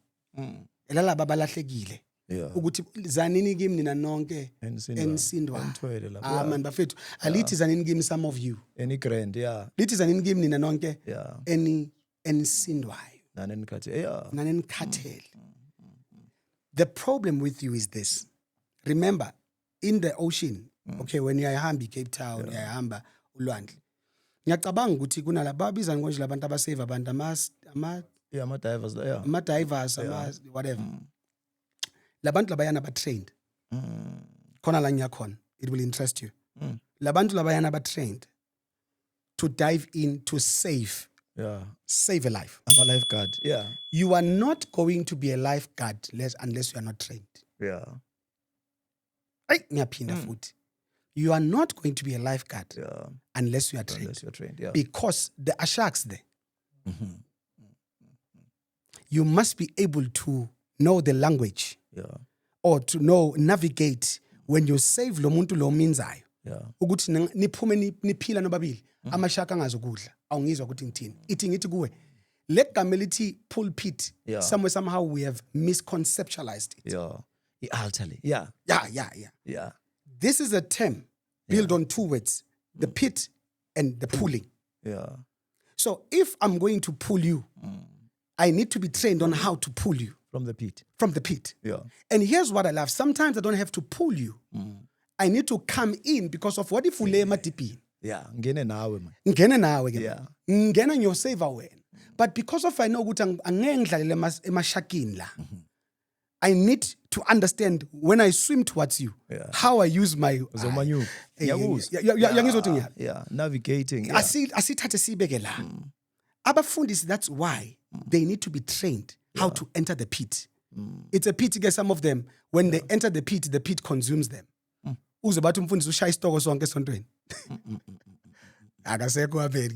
Elalaba balahlekile. Ukuthi zanini kimi nina nonke ensindwa. Man bafethu alithi zanini kimi some of you. Any grand, Lithi zanini kimi nina nonke ensindwayo. Nanenikhathele. The problem with you is this. Remember, in the ocean, okay, when uyahamba Cape Town, uyahamba ulwandle. Ngiyacabanga ukuthi kunalabo babiza ngonje labantu abasave abantu ama-divers, ama-divers, whatever. Labantu labayana ba-trained. Khona la ngiyakhona, it will interest you. Labantu labayana ba-trained to dive in to save a life. I'm a lifeguard. You are not going to be a lifeguard unless you are not trained. Ngiyaphinda futhi. You are not going to be a lifeguard unless you are trained. Unless you're trained, Because there are sharks there. You must be able to know the language or to navigate when you save lo muntu lo minzayo. Ukuthi niphume niphila nobabili amashaka angazokudla awungizwa ukuthi ngithini. Ithi ngithi kuwe le gama lithi pulpit somehow we have misconceptualized it. Altally. This is a term built on two words, the pit and the pulling. So if I'm going to pull you, I need to be trained on how to pull you. From the pit. From the pit. And here's what I love. Sometimes I don't have to pull you. I need to come in because of what if ule matipi. Ngene nawe man. Ngene nawe ke. Ngena ngiyosave wena. But because of I know ukuthi angeke ngidlalele emashakini la. I need to understand when I swim towards you, how I use my navigating. Asithathe sibeke la. Abafundisi, that's why they need to be trained how to enter the pit. It's a pit ke some of them when they enter the pit consumes them. Uze bathi umfundisi ushaya isitoko sonke esontweni. Akasekho abeli.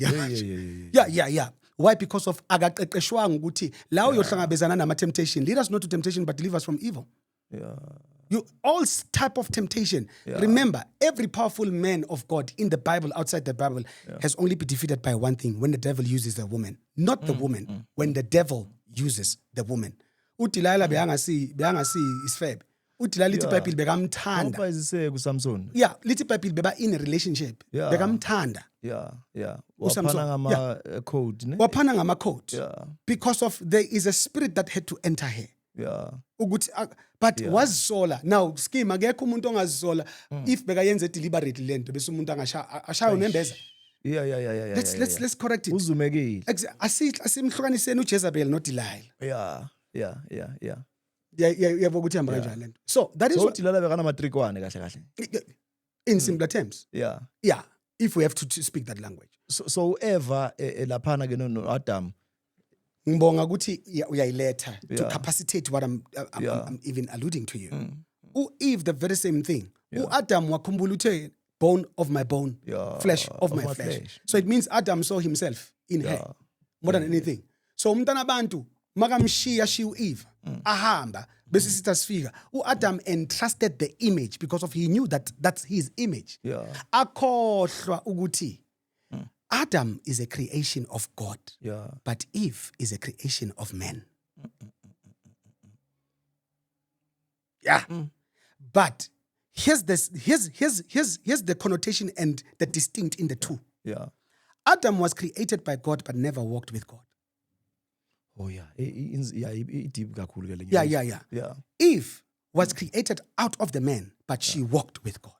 Yeah. Why? Because of akaqeqeshwanga ukuthi la uyohlangabezana nama temptation. Lead us not to temptation but deliver us from evil. Yeah. You all type of temptation. Remember, every powerful man of God in the Bible, outside the Bible, has only been defeated by one thing: when the devil uses a woman, not the woman. When the devil uses the woman. UDelilah beyangasi isifebe. UDelilah lithi iBhayibheli bekamthanda. Awufayizise kuSamson. Yeah, lithi iBhayibheli beba in a relationship. Bekamthanda. Yeah. uSamson, Waphana ngama code ne? Waphana ngama code. Yeah. Because of there is a spirit that had to enter her. Yeah. Ukuthi but wazisola. Now scheme akekho umuntu ongazisola if bekayenze deliberately lento bese umuntu ashaya unembeza. Yeah. Let's correct it. Uzumekile. Asimhlukaniseni uJezebel noDelilah. Yeah. Yabo ukuthi hamba kanjani lento. So that is So what uDelilah bekana matrikwane kahle. in simpler terms. Yeah. Yeah, if we have to speak that language. So ever laphana ke no Adam. Ngibonga ukuthi uyayiletha to Yeah. capacitate what I'm Yeah. even alluding to you. Eve the very same thing. Adam wakhumbula uthe bone of my bone, Yeah. flesh of my flesh. So it means Adam saw himself in her more than anything. So umntana abantu makamshiya Eve ahamba bese sithi asifika uAdam entrusted the image because of he knew that that's his image. Yeah. Akhohlwa ukuthi Adam is a creation of God. Yeah. But Eve is a creation of man. Yeah. But here's the connotation and the distinct in the two. Yeah. Adam was created by God but never walked with God. Oh yeah. Deep kakhulu ke le. Yeah. Eve was created out of the man but she walked with God.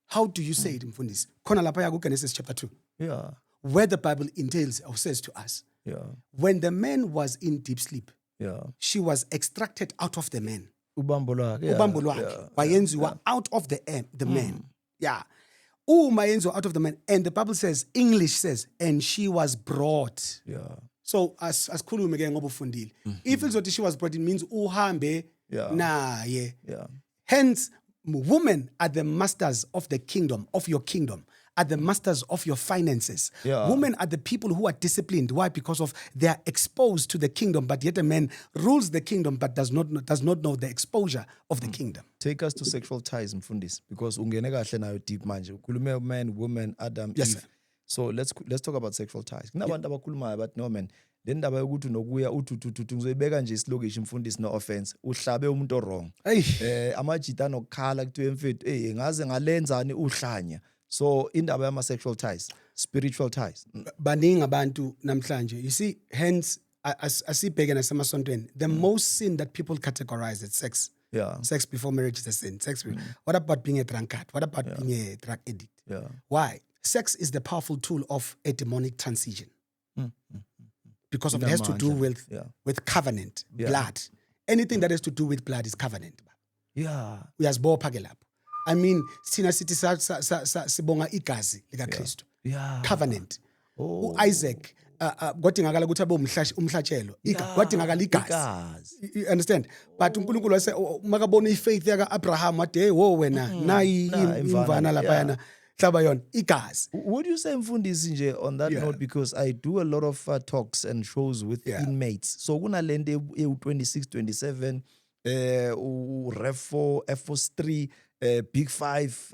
How do you say it, Mfundisi? Khona lapha ku Genesis chapter 2. Yeah. Where the Bible entails or says to us, when the man was in deep sleep, she was extracted out of the man. Ubambo lwakhe. Ubambo lwakhe wayenziwa out of the man. Yeah. Uma yenziwa out of the man. And the Bible says, English says, and she was brought. Yeah. So as khulume ke ngoba ufundile. If it's what she was brought, it means uhambe naye. Yeah. Hence, women are the masters of the kingdom, of your kingdom, are the masters of your finances. Yeah. Women are the people who are disciplined. Why? Because of they are exposed to the kingdom, but yet a man rules the kingdom but does not know the exposure of the kingdom. Take us to sexual ties, Mfundisi, because ungene kahle nayo deep manje. Ukhulume man, woman, Adam, Yes, Eve. sir. So let's talk about sexual ties. Kunabantu abakhulumayo but no man. Le ndaba yokuthi nokuya uthuthuthu ngizoyibeka nje isilokishi Mfundisi, no offense. Uhlabe umuntu wrong. Amajita nokukhala kuthiwe mfethu ngaze ngalenzani uhlanya. So indaba yama sexual ties, spiritual ties. Baningi abantu namhlanje. You see, hence asibheke nasemasontweni. The most sin that people categorize is sex. Yeah. Sex before marriage is a sin. What about being a drunkard? What about being a drug addict? Yeah. Why? Sex is the powerful tool of a demonic transition. Because of it has to do with covenant, blood. Anything that has to do with blood is covenant. Yeah. Uyazibopha ke lapho. I mean, sina sithi sibonga igazi lika Kristu. Yeah. Covenant. Isaac kwadingakala ukuthi abe umhlatshelo. Kwadingakala igazi. You understand? But uNkulunkulu wase makabona ifaith yaka Abraham wathi hey wo wena nayi imvana lapha yana hlaba yona igazi. Would you say Mfundisi nje on that note, because I do a lot of talks and shows with inmates. So kuna lende EU26, 27 Ref4, F43 Big 5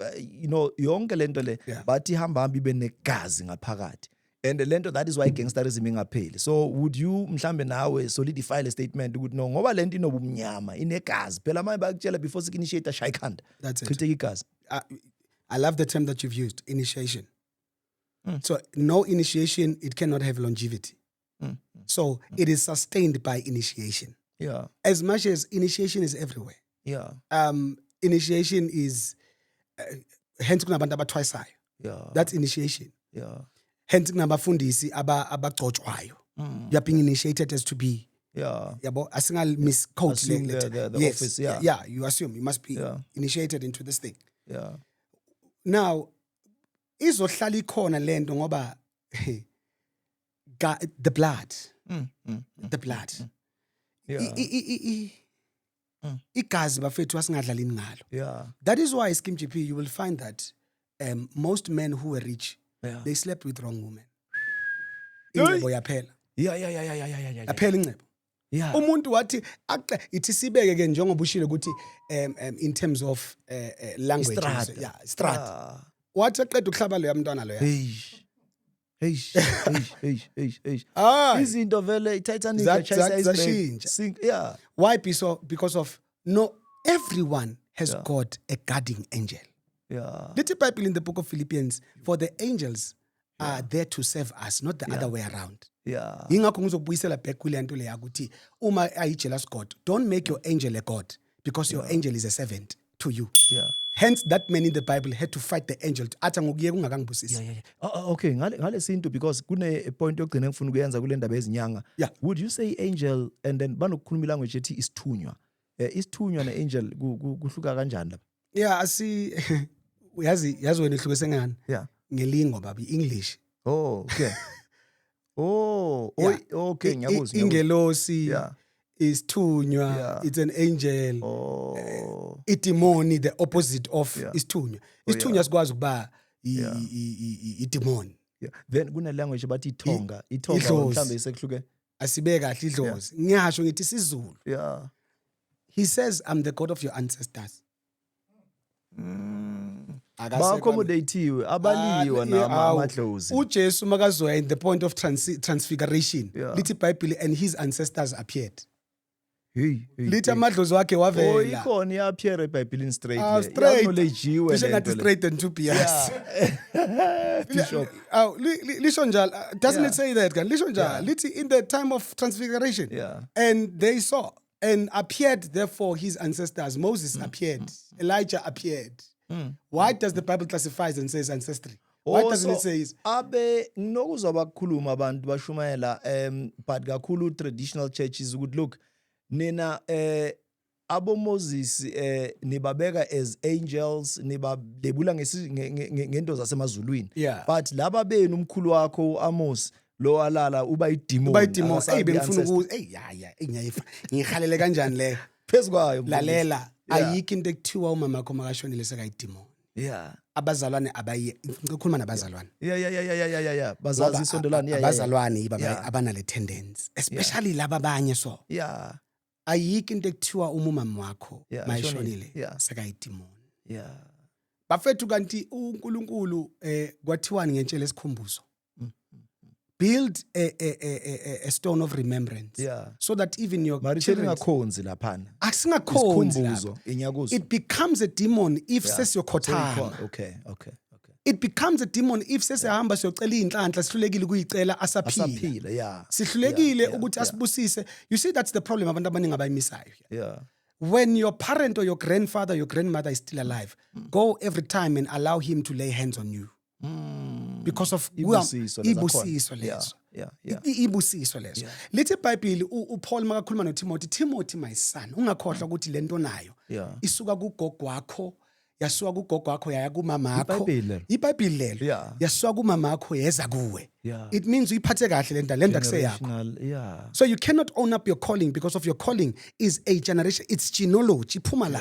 yonke lento le bathi hamba ibe negazi ngaphakathi. And lento, that is why gangsterism ingapheli. So would you mhlambe nawe solidify a statement ukuthi no ngoba lento inobumnyama inegazi phela manje bakutshela before sik initiate shy khanda. That's it. Chithe igazi. I love the term that you've used, initiation. So no initiation, it cannot have longevity. So it is sustained by initiation. Yeah. As much as initiation is everywhere. Yeah. Initiation is hence kunabantu abathwayisayo. Yeah. That's initiation. Yeah. Hence kunabafundisi abagcotshwayo. You are being initiated as to be. Yeah. Yabo asingal misquote Assume the office, yeah, you assume you must be initiated into this thing. Yeah. Now, izohlala ikhona lento ngoba the blood. The blood. Yeah. igazi bafethu asingadlalini ngalo. Yeah. That is why, Skim GP, you will find that most men who were rich, they slept with wrong women. Ingcebo yaphela. Yeah. Yaphela ingcebo. Yeah. Umuntu wathi ithi sibeke ke njengoba ushilo ukuthi in terms of language. Strata. Yeah, strata. Wathi aqeda ukuhlaba lo yamntwana lo ya. Hey. Ah, Izinto vele iTitanic zashintsha. Yeah. Why? Because of no, everyone has got a guarding angel. Yeah. Little Bible in the book of Philippians, for the angels are there to serve us, not the other way around. Yeah. Ingakho ngizokubuyisela back kule nto le yakuthi uma ayi-jealous God, don't make your angel a God because your angel is a servant to you. Yeah. Hence that man in the Bible had to fight the angel athi ngokuyeka ungakangibusisi. Okay, ngale sinto because kune point yokugcina ngifuna ukuyenza kule ndaba yezinyanga. Yeah. Would you say angel and then banokukhuluma language ethi isithunywa? Isithunywa ne-angel kuhluka kanjani lapha? Yeah, yazi wena ihlukese ngani? Yeah. Ngelingo babi English. Oh, okay. Yeah. Okay, ngiyakuzwa. Ingelosi. Yeah. Isithunywa, Yeah. it's an angel. Idemoni, the opposite of isithunywa. Isithunywa sikwazi ukuba idemoni. Yeah. Then kune language bathi itonga. Itonga Idlozi. mhlambe isekuhluke. Asibe kahle idlozi. Ngiyasho ngithi isiZulu. Yeah. He says, I'm the God of your ancestors. Ba-accommodate-iwe abaliwa namadlozi. uJesu makazoya in the point of transfiguration. Yeah. Lithi iBhayibheli and his ancestors appeared. Hey. Lithi amadlozi wakhe wavela. Ikhona iyaphiyera eBhayibhelini straight. Straight. Acknowledge-iwe Lisho le ngathi nto le. straight and 2 years. Bishop. Lisho njalo. Doesn't it say that? Lisho njalo. Yeah. Lithi in the time of transfiguration. Yeah. And they saw and appeared therefore his ancestors. Moses appeared. Elijah appeared. Why does the Bible classifies and says ancestry? Why doesn't it say abe nokuzwa bakukhuluma abantu bashumayela but kakhulu traditional churches ukuthi look nina abo Moses nibabeka as angels nibadebula ngento zasemazulwini Yeah. but laba benu umkhulu wakho Amos lo alala uba idemon Uba idemon. Bengifuna ngiyayifa. Ngihalele kanjani le? phezukwayo Lalela. Ayikho into ekuthiwa umama wakho makashonile sekayidemon. yeah Abazalwane abaye ngikhuluma nabazalwane. yeah bazazi isondelane yeah abazalwane yiba abanale tendency especially laba abanye so. yeah Ayikho into ekuthiwa umama wakho Yeah, mayishonile yeah. sekayidemon. yeah Bafethu kanti uNkulunkulu kwathiwani ngentshela esikhumbuzo. Build a stone of remembrance. Yeah. So that even your Maritheli children ngakhonzi laphana. asingakhonzi Isikhumbuzo lapho. inyakuzwa. It becomes a demon if sesiyokhothama. Okay. It becomes a demon if sesihamba siyocela inhlanhla sihlulekile ukuyicela asaphila. Asaphila, yeah. Sihlulekile Yeah, ukuthi yeah. asibusise. You see that's the problem abantu abaningi abayimisayo. Yeah. When your parent or your grandfather, your grandmother is still alive, go every time and allow him to lay hands on you. Because of Ibusiso ibusiso lezo. lezo. Yeah. Ibusiso lezo. Lithi iBhayibheli uPaul makakhuluma noTimothy, my son, ungakhohlwa ukuthi lento nayo Yeah. isuka kugogo wakho, yasuka kugogo wakho yaya kumama wakho. iBhayibheli lelo. iBhayibheli lelo. Yeah. Yasuka kumama wakho yeza kuwe. Yeah. It means uyiphathe kahle lento akuseyakho. Generational, yeah. So you cannot own up your calling because of your calling is a generation. It's genealogy. Iphuma la.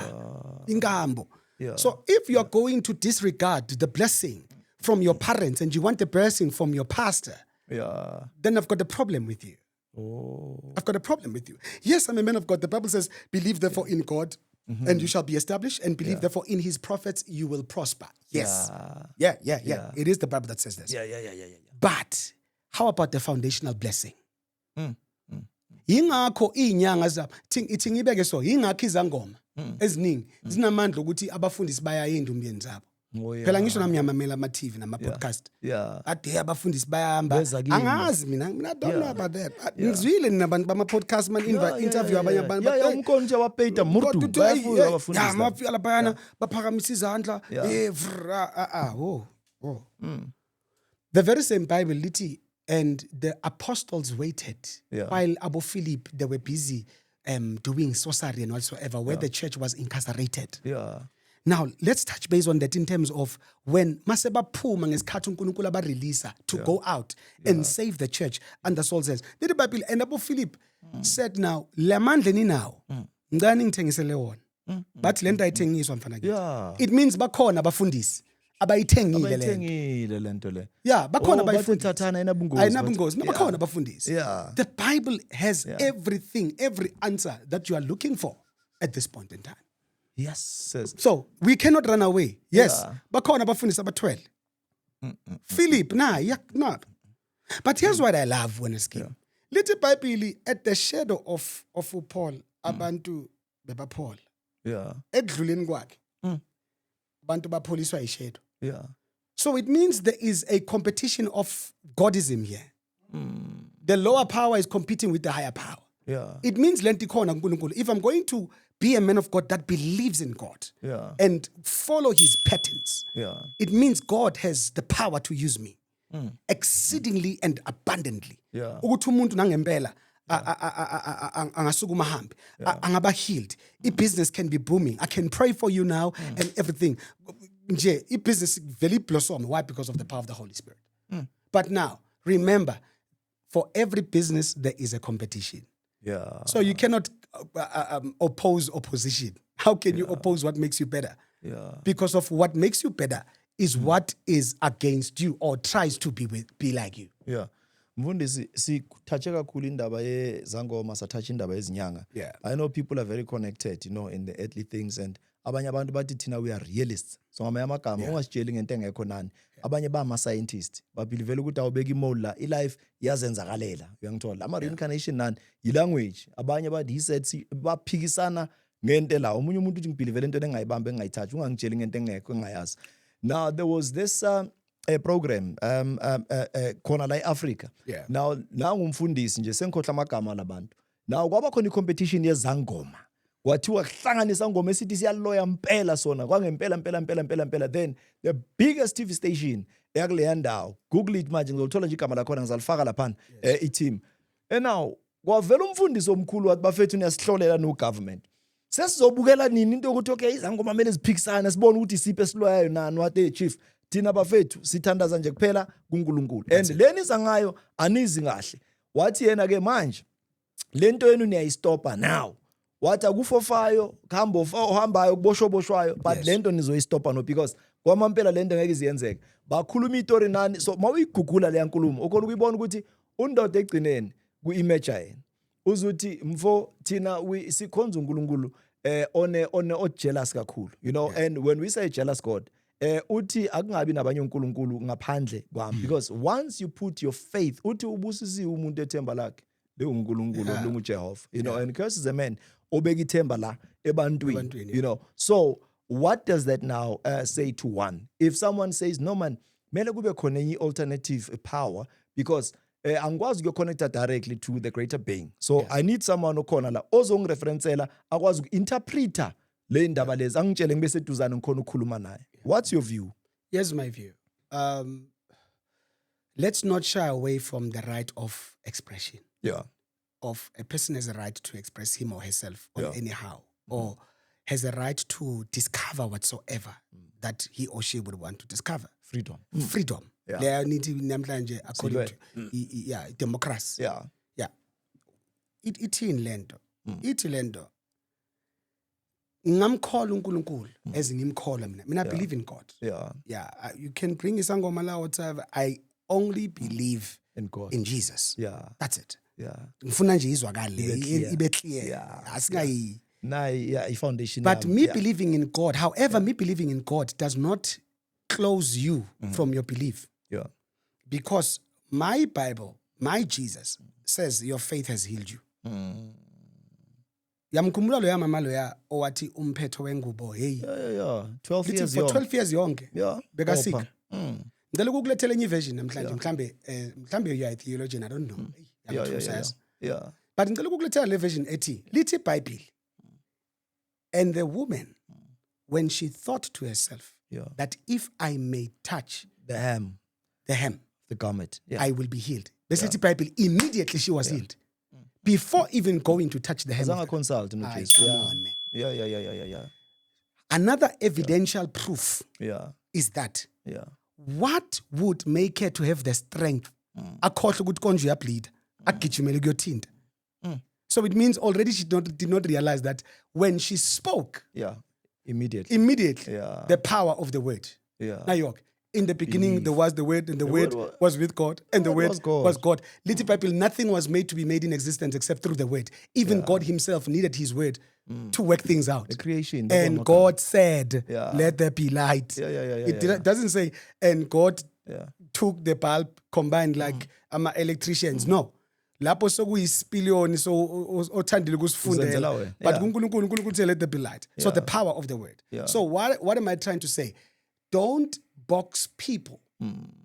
Inkambo. Yeah. So if you are going to disregard the blessing from your parents and you want the blessing from your pastor, Yeah. then I've got a problem with you. Oh. I've got a problem with you. Yes, I'm a man of God. The Bible says, believe therefore in God and you shall be established, and believe therefore in his prophets you will prosper. Yes. Yeah. It is the Bible that says this. Yeah. But how about the foundational blessing? Yingakho inyanga zabo ithi ngibeke so yingakho izangoma eziningi zinamandla ukuthi abafundisi bayaya endumbeni zabo. Oh, yeah. Phela ngisho nami ngiyamamela ama TV nama podcast. Yeah. Ade abafundisi bayahamba. Beza kimi. Angazi mina don't know about that. Ngizwile nabantu bama podcast man interview abanye abantu. Yeah, umkonje wapeyita murdu. Bayafuna abafundisi. Yeah, mafika laphana baphakamisa izandla. Yeah. The very same Bible lithi and the apostles waited while Abu Philip they were busy doing sorcery and whatsoever where the church was incarcerated. Yeah. Now, let's touch base on that in terms of when maseba phuma ngesikhathi uNkulunkulu abarelease to go out and save the church. And the Saul says, the Bible and Abu Philip said now, lamandle ni now, ngicela ngithengisele wona bathi lento ayithengiswa mfana kithi Yeah. it means bakhona abafundisi abayithengile lento Abayithengile lento le. yeah bakhona bathi abayifundisi thathana ayinabungozi. ayinabungozi but- bakhona abafundisi Yeah. the Bible has everything every answer that you are looking for at this point in time. Yes, sis. So we cannot run away. Yes, Yeah. bakhona abafundisi aba-12. Philip, nah. But here's what I love when it's came. Little Bible at the shadow of Paul, abantu beba Paul. Yeah. Ekudluleni kwakhe. Abantu bapholiswa ishadow. Yeah. So it means there is a competition of Godism here. The lower power is competing with the higher power. Yeah. It means lento ikhona kuNkulunkulu. If I'm going to be a man of God that believes in God Yeah. and follow his patterns, Yeah. it means God has the power to use me exceedingly and abundantly. Yeah. Ukuthi umuntu nangempela angasukuma hambe angaba healed. I-business can be booming. I can pray for you now and everything. Nje i-business very blossom. Why? Because of the power of the Holy Spirit. But now, remember, for every business there is a competition. Yeah. So you cannot oppose opposition. How can you oppose what makes you better? Yeah. Because of what makes you better is what is against you or tries to be like you. Yeah. Mfundisi sithathe kakhulu indaba yezangoma sathatha indaba yezinyanga. Yeah. I know people are very connected, in the earthly things, and abanye abantu bathi thina we are realists. So ngamanye amagama ungasitsheli ngento engekho nani. Abanye bama scientists babhilivela ukuthi awubeka imole la ilife iyazenzakalela. Uyangithola. Ama reincarnation nani ilanguage. Abanye bathi he said baphikisana ngento la. Omunye umuntu uthi ngibhilivela into engayibamba engayithatha. Ungangitsheli ngento engekho engayazi. Now there was this a program khona la eAfrica. Yeah. Now umfundisi nje sengikhohla amagama labantu. Now kwaba khona icompetition yezangoma. Kwathiwa kuhlanganisa ngoma esithi siyaloya impela sona kwangempela. Then the biggest TV station yakuleya ndawo, Google it manje ngizolithola nje igama lakhona ngizalifaka lapha i-team. And now kwavela umfundisi omkhulu wathi bafethu niyasihlolela no government. Sesizobukela nini into ukuthi okay izangoma kumele ziphikisana sibone ukuthi isiphe esiloyayo nani wathi chief thina bafethu sithandaza nje kuphela kuNkulunkulu. And leni zangayo anizi kahle. Wathi yena ke manje lento yenu niyayistopa now. Wathi akufofayo uhambayo kuboshoboshwayo but lento nizoyistopa no because kwamampela lento ngeke iziyenzeke. Bakhuluma istory nani so mawuyigugula le yankulumo ukhona ukuyibona ukuthi undoda egcineni ku-image yena. Uzuthi mfo thina sikhonza uNkulunkulu o jealous kakhulu, and when we say jealous God uthi akungabi nabanye uNkulunkulu ngaphandle kwami because once you put your faith uthi ubusisiwe umuntu ethemba lakhe le uNkulunkulu lunguJehova, and curses a man obeka ithemba la ebantwini, so what does that now say to one if someone says no man mele kube khona enye alternative power because angikwazi ukuyoconnecta directly to the greater being, so I need someone okhona la ozongireferencela akwazi uku-interpreta le ndaba lezi angitshele ngibe seduzane ngikhona ukukhuluma naye. What's your view? Here's my view. Let's not shy away from the right of expression. Yeah. Of a person has a right to express him or herself on anyhow, or has a right to discover whatsoever that he or she would want to discover. Freedom. Freedom. Yeah. There need to be namhlanje according to democracy. Yeah. Yeah. Ithini lento. Ithi lento. Ngamkhola uNkulunkulu as ngimkhola mina. Mina believe in God. Yeah. Yeah, you can bring isangoma la whatever. I only believe In God. in Jesus. Yeah. That's it. Yeah. Ngifuna nje izwakale ibe clear. Yeah. Asingayi. Yeah, foundation. But me believing in God, however, me believing in God does not close you from your belief. Yeah. Because my Bible, my Jesus says your faith has healed you. Yamkhumbula lo yamama lo ya owathi umphetho wengubo hey. Yeah. 12 Lithi years for young. 12 years yonke. Yeah. Bekasika. Opa. Ngicela ukukulethela enye version namhlanje mhlambe you are a theologian, I don't know. Yeah. But ngicela ukukulethela le version ethi lithi iBhayibheli. And the woman when she thought to herself that if I may touch The hem, the garment. Yeah. I will be healed. Besithi iBhayibheli immediately she was healed. Before even going to touch the hem. Azange consult no Ay, case. come on, man. Yeah. Another evidential proof Yeah. is that Yeah. what would make her to have the strength akhohle ukuthi konje uyableed agijimele kuyothinta. So it means already she did not realize that when she spoke, Yeah. Immediately. Yeah. the power of the word. Yeah. Now, York, in the beginning, there was the word, and the word word was with God, and the word was God. was God. Little people, nothing was made to be made in existence except through the word. Even God himself needed his word to work things out. The creation. And God said, Yeah. let there be light. It doesn't say, and God took the bulb combined like electricians. No. Lapho sokuyispillion so othandile Uzenzela ukusifundela. wena. But Yeah. uNkulunkulu said let there be light. So the power of the word. Yeah. So what am I trying to say? Don't box people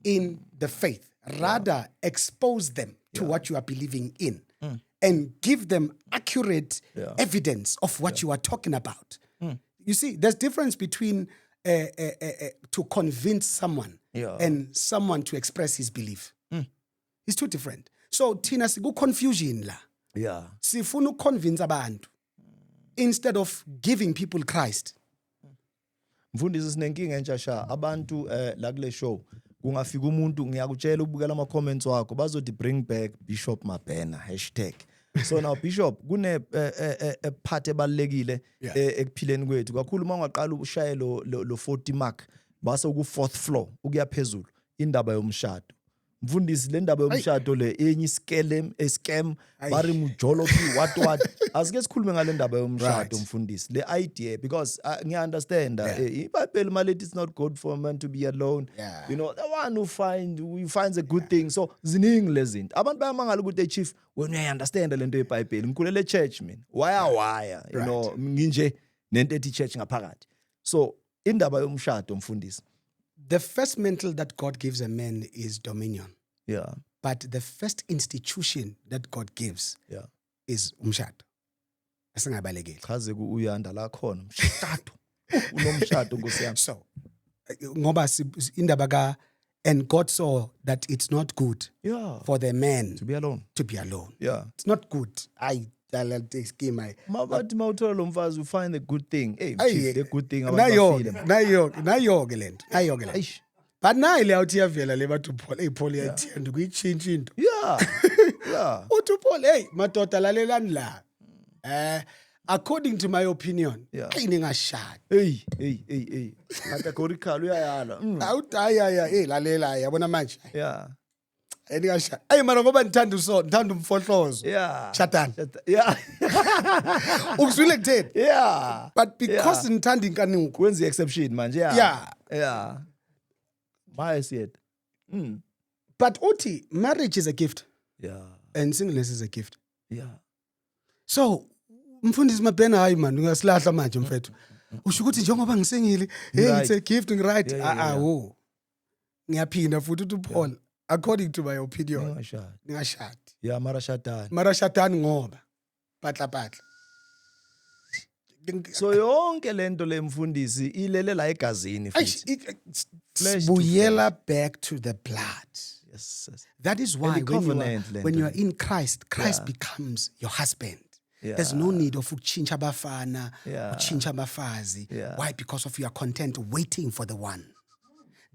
in the faith. Rather expose them to what you are believing in. And give them accurate evidence of what you are talking about. You see, there's difference between to convince someone and someone to express his belief. It's two different. So Tina siku confusion la. Yeah. Sifuna ukuconvince abantu instead of giving people Christ. Mfundisi sinenkinga entshasha abantu la kule show kungafika umuntu ngiyakutshela ubukela ama comments wakho bazothi bring back Bishop Mabhena #. So now Bishop kune part ebalekile ekuphileni kwethu kakhulu uma ungaqala ushaye lo 40 mark base ku 4th floor ukuya phezulu indaba yomshado. Mfundisi le ndaba yomshado le enye scam bari mujoloki what asike sikhulume ngale ndaba yomshado mfundisi le idea because ngiya understand iBhayibheli malithi it's not good for a man to be alone. You know, the one who finds a good thing. So ziningi lezinto abantu bayamangala ukuthi chief when I understand lento yeBhayibheli ngikhulele church mina wire you know nginje nento ethi church ngaphakathi. So indaba yomshado mfundisi. The first mantle that God gives a man is dominion. Yeah. But the first institution that God gives is umshado. Asingabalekile. Chaze ku uyanda la khona umshado. Unomshado Nkosi yami. So ngoba indaba ka and God saw that it's not good for the man To be alone. Yeah. It's not good. Scheme. Mabathi mawuthola lo mfazi you find the good thing. Hey, Ayi, chief, the good thing abantu bafile. nayo-ke lento. Aish. But nayi le awuthi iyavela le bathi uPaul, hey Paul yathanda ukuyitshintsha into. Yeah. Yeah. Uthi uPaul, hey madoda lalelani la. According to my opinion, ayiningashadi. Hey. Categorical uyayala. Awudaya hey lalela yabona manje. Yeah. Ayiningashadi. Ay mara ngoba ngithanda umfohlozo. Yeah. Shatana. Yeah. Ukuzwile kutheni? Yeah. But because ngithanda inkanuko. Kwenza exception manje. Yeah. Why is it? But uthi marriage is a gift Yeah. and singleness is a gift. Yeah. So mfundisi Mabhena hayi man ungasilahla manje mfethu. Usho ukuthi njengoba ngisengile hey it's a gift right. Wo. Ngiyaphinda futhi uthi Paul according to my opinion ningashadi. Yeah, mara shatani. Mara shatani ngoba patla. So yonke lento le mfundisi ilele la egazini futhi. Buyela back to the blood. Yes. That is why when you are in Christ Yeah. becomes your husband. Yeah. There's no need of ukuchincha abafana, Yeah. ukuchincha abafazi. Yeah. Why? Because of you are content waiting for the one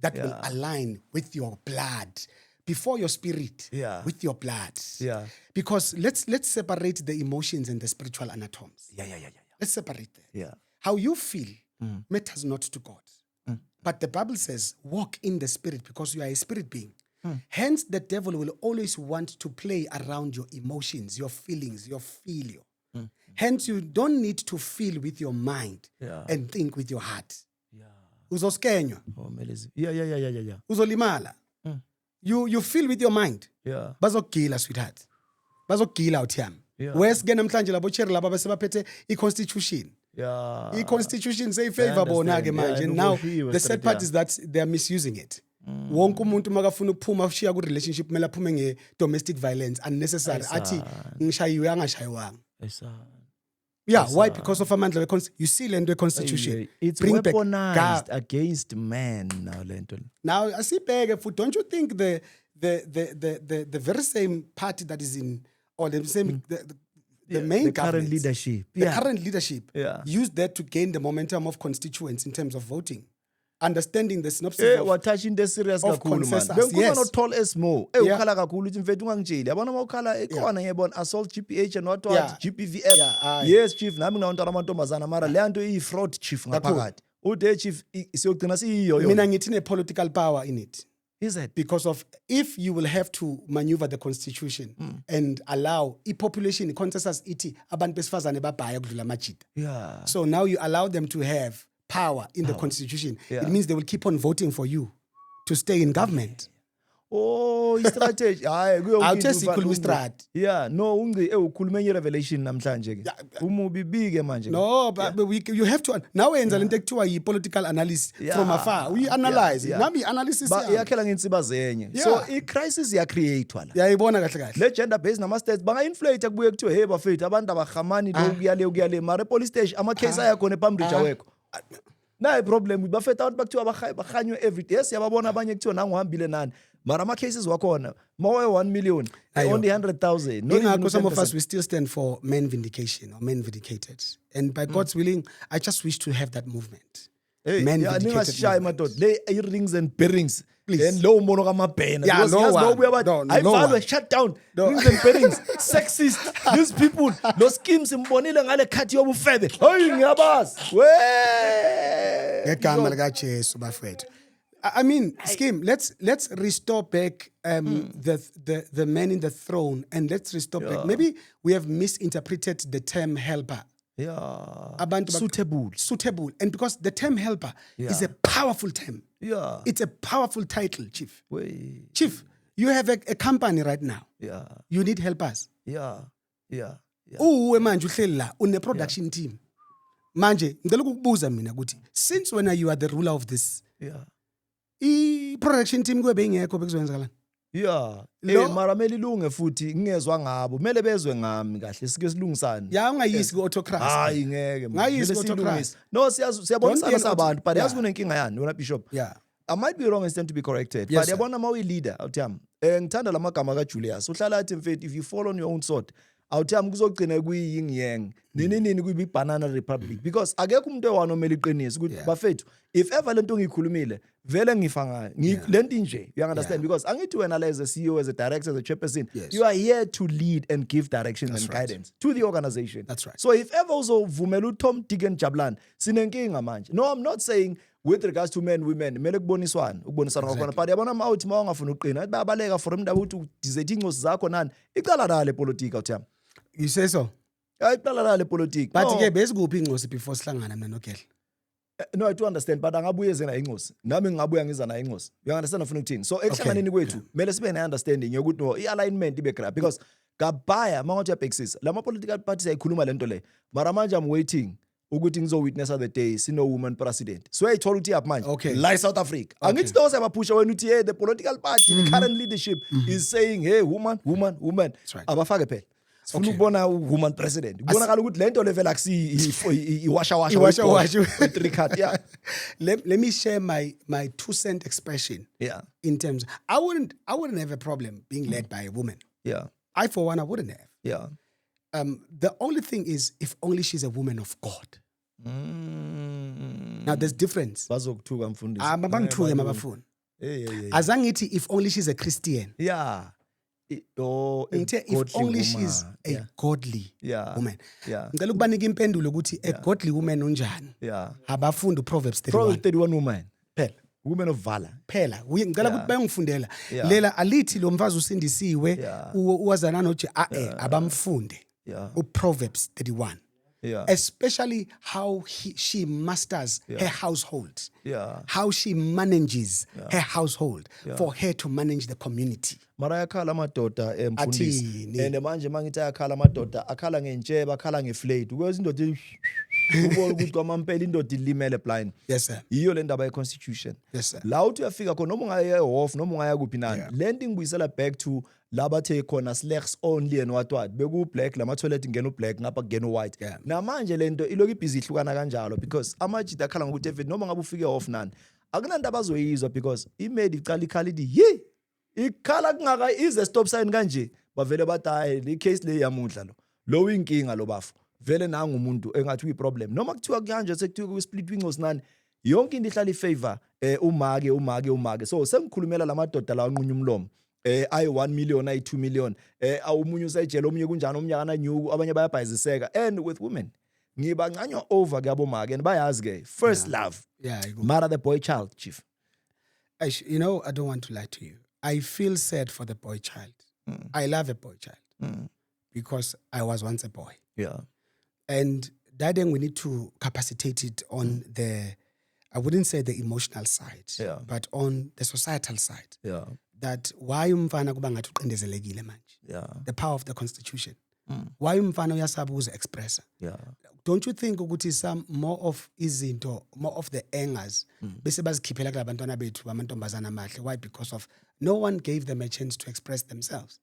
that will align with your blood. Before your spirit, with your blood. Yeah. Because let's separate the emotions and the spiritual anatoms. Yeah. Let's separate them. Yeah. How you feel matters not to God. But the Bible says, walk in the spirit because you are a spirit being. Hence, the devil will always want to play around your emotions, your feelings, your failure. Hence, you don't need to feel with your mind and think with your heart. Uzoskenywa. Oh, Melezi. Yeah. Uzolimala. You feel with your mind. Yeah. Bazokugila, sweetheart. Bazokugila uthiyami. Wes ke namhlanje labo cherry laba besebaphethe i-constitution. Yeah. I-constitution seyifavor bona ke manje. And now the sad part is that they are misusing it. Wonke umuntu makafuna ukuphuma ushiya ku relationship kumele aphume nge-domestic violence unnecessary athi ngishayiwe angashayiwanga. Yeah, why? Because of amandla you see lento constitution. It's Bring weaponized back against man now lento. Now asibheke futhi, don't you think the very same party that is in or the same the main the current leadership. The current leadership Yeah. used that to gain the momentum of constituents in terms of voting. understanding the synopsis Eh of wathatha into serious of kakhulu man. consensus, Bengikhuluma yes. no Tall S Mo. Yeah. Ukhala kakhulu uthi mfethu ungangitsheli. Yabona mawukhala ekhona ngiyabona assault GPH and what Yeah. GPVF. Yeah, aye. Yes chief nami nginawontana amantombazana mara le nto iyi fraud chief ngaphakathi. Uthi chief siyogcina siyiyo yona. mina ngithi political power in it. Is it? Because of if you will have to maneuver the constitution and allow population consensus iti abantu besifazane babhaya kudlula amajita. Yeah. So now you allow them to have power in the constitution. Yeah. It means they will keep on voting for you to stay in government. Oh, strategy. Hayi Awuthe sikhuluma istrati. Yeah, no ungi ukhuluma enye revelation namhlanje ke. Umubi bike manje. No, but you have to now wenza lento ekuthiwa yi-political analysis from afar. We analyze. Nami analysis Ba yami. iyakhela ngeinsiba zenye. Yeah. So i-crisis ya createwa la. Yayibona kahle kahle. Le gender based nama stats banga inflate kubuye kuthiwe hey bafethu abantu abahamani lo kuyale mara police station ama case ayakhona ePambridge awekho. Na problem bafethu abantu bakuthiwa bahanywe every day. Yes yababona abanye kuthiwa nanguhambile nani. Mara ama cases wakhona mawe 1 million only 100,000. Ingakho some of us we still stand for men vindication or men vindicated. And by God's willing, I just wish to have that movement. Hey, Men yeah, vindicated ningashayi movement. madoda le earrings and bearings Please. then low mono kamabhena Yeah, because no yazi one. ubuya bathi No, no ayivalwe one. shut down No. rings and bearings sexist these people lo schemes imbonile ngale khathi yobufebe hayi ngiyabazi we Ngegama likaJesu bafethu. I mean, scheme. Let's restore back the man in the throne, and let's restore back. Maybe we have misinterpreted the term helper. yeah Abantu suitable, and because the term helper is a powerful term. yeah It's a powerful title, Chief. we Chief, you have a company right now. yeah You need helpers. yeah Uwe manje uhleli la une production team. Manje ngicela ukukubuza mina ukuthi since when you are the ruler of this yeah production team kube ingekho bekuzokwenzakalani? yeah Lo- mara mele ilunge futhi ngingezwa ngabo mele bezwe ngami kahle sike silungisane Ya ungayisi ku-autocrat. hayi ngeke man. Ngayisi Mele ku-autocrat. silungise. No siyabonisana Don't be an sabantu but yeah. yazi kunenkinga yani wena bishop Yeah. I might be wrong and stand to be corrected. Yes, But sir. yabona mawu leader awuthami. Ngithanda lamagama kaJulius. Uhlala athi mfethu if you fall on your own sword, awuthami kuzogcina kuyi yin yang. Nini kuyi banana republic because akekho umuntu ewano omele iqiniso ukuthi bafethu if ever lento ngikhulumile vele ngifa ngayo. Lento nje. You understand because angithi wena la as a CEO as a director as a chairperson Yes. you are here to lead and give direction and right. guidance to the organization. That's right. So if ever uzovumela uTom Dick and Jablan sinenkinga manje. No, I'm not saying with regards to men women mele kuboniswana kwakhona but yabona mawuthi mawungafuna uqina bayabaleka for umntu ukuthi udizethe incosi zakho nani icala la le politika uthami You say so? icala la le politika But ke besikuphi incosi before sihlangana mina noGel? no I do understand but angabuye zena incosi nami ngingabuya ngiza na incosi you understand ufuna ukuthini so ekuhlanganeni kwethu mele sibe ne understanding yokuthi no i-alignment ibe grab because kabhaya mangathi uyabhekisisa lama political parties ayikhuluma lento le mara manje I'm waiting ukuthi ngizowitness the day sino woman president so ayithola ukuthi yaphi manje Okay. la South Africa angithi those abaphusha wena uthi hey the political party the current leadership is saying hey woman right. abafake phela sifuna ukubona woman president kubonakala ukuthi lento level akusi iwasha Iwasha. three card yeah Let me share my 2-cent expression yeah in terms. I wouldn't have a problem being led by a woman. yeah I for one I wouldn't have. yeah The only thing is if only she's a woman of God. Now there's difference. bazokuthuka mfundisi Mabangithuke mabafuni. yeah Azangithi if only she's a Christian. yeah oh Ngithe if only she's a godly yeah woman. yeah Ngicela ukubanika impendulo ukuthi a godly woman unjani. yeah Abafundi Proverbs 31. Proverbs 31 woman Phela. woman of valor Phela ngicela ukuthi bayongifundela Yeah. lela alithi lo mfazi usindisiwe Yeah. uwazana noje abamfunde yeah uProverbs 31 yeah especially how she masters her household yeah how she manages her household for her to manage the community. mara yakhala amadoda emfundisi Athini? and manje mangithi ayakhala amadoda akhala ngentsheba akhala ngeflate because indoda ubona ukuthi kwamampela indoda ilimele blind Yes sir. yiyo le ndaba ye-constitution Yes sir. la uthi uyafika khona noma ungaya ehof noma ungaya kuphi nani le nto ingibuyisela back to labathe khona slacks only and what beku-black lama-toilet ngena u-black ngapha kungena u-white Yeah. namanje le nto ilokhu ibhizi ihlukana kanjalo because amajida akhala ngokuthi efet noma ngabe ufike ehof nani akunanto abazoyizwa because imedi icala ikhala ithi yi ikhala kungaka ize stop sign kanje bavele bathi hayi le case le yamuhla lo uyinkinga lo bafu vele nangu umuntu engathi uyi-problem noma kuthiwa kanje sekuthiwa kwi-split wingosi nani yonke into ihlala ifavor umake. So sengikhulumela lamadoda la anqunya umlomo. Ay 1 million, ay 2 million. Awumunye usejele, omunye kunjani, omunye akanyuku, abanye bayabhayiziseka. And with women, ngibancanywa over ke abomake and bayazi ke first love. Yeah, I go. Mara the boy child, chief. You know, I don't want to lie to you. I feel sad for the boy child. I love a boy child because I was once a boy. Yeah. And that then we need to capacitate it on the, I wouldn't say the emotional side, but on the societal side. Yeah. That why umfana kuba ngathi uqindezelekile manje. Yeah. The power of the constitution. Why umfana uyasaba ukuzi-expressa. Yeah. Don't you think ukuthi some more of izinto, more of the angers bese bazikhiphela kula bantwana bethu bamantombazana amahle? Why? Because of no one gave them a chance to express themselves.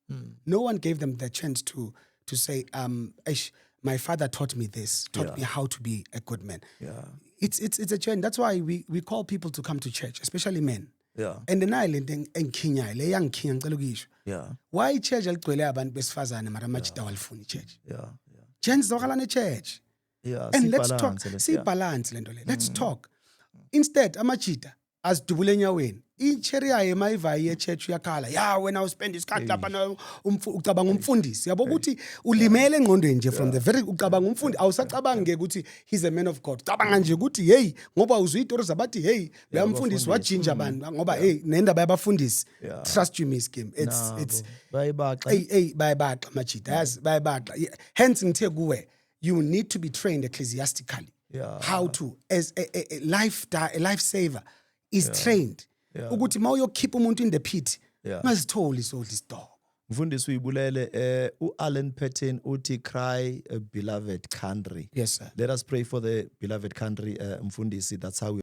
No one gave them the chance to say, my father taught me this, taught me how to be a good man. Yeah. It's a change. That's why we call people to come to church, especially men. Yeah. And then island engikhinyayo le yangikhingya ngicela ukuyisho. Yeah. Why church aligcwele abantu besifazane mara amajida awalifuni church? Yeah. Gents zokalana church. Yeah. And let's talk. See balance lento le. Let's talk. Instead amajida azidubule enyaweni. I-cherry yayo mayivayi ye-church uyakhala. Ya wena uspend isikhathi lapha na ucabanga umfundisi. Yabo ukuthi ulimele engqondweni nje from the very ucabanga umfundi awusacabangi ke ukuthi he's a man of God. Cabanga nje ukuthi hey ngoba uzwe izitori zabathi hey uyamfundisi wajinja abantu ngoba hey nendaba yabafundisi. Trust you miss Kim. It's bayibaxa. Hey bayibaxa amajida. Yazi bayibaxa. Hence ngithe kuwe you need to be trained ecclesiastically. How to as a lifesaver is trained. Ukuthi mawuyokhipha umuntu in the pit ungazitholi so this dog. Mfundisi uyibulele uAllen Patton uthi cry a beloved country. Yes sir. Let us pray for the beloved country, Mfundisi. That's how we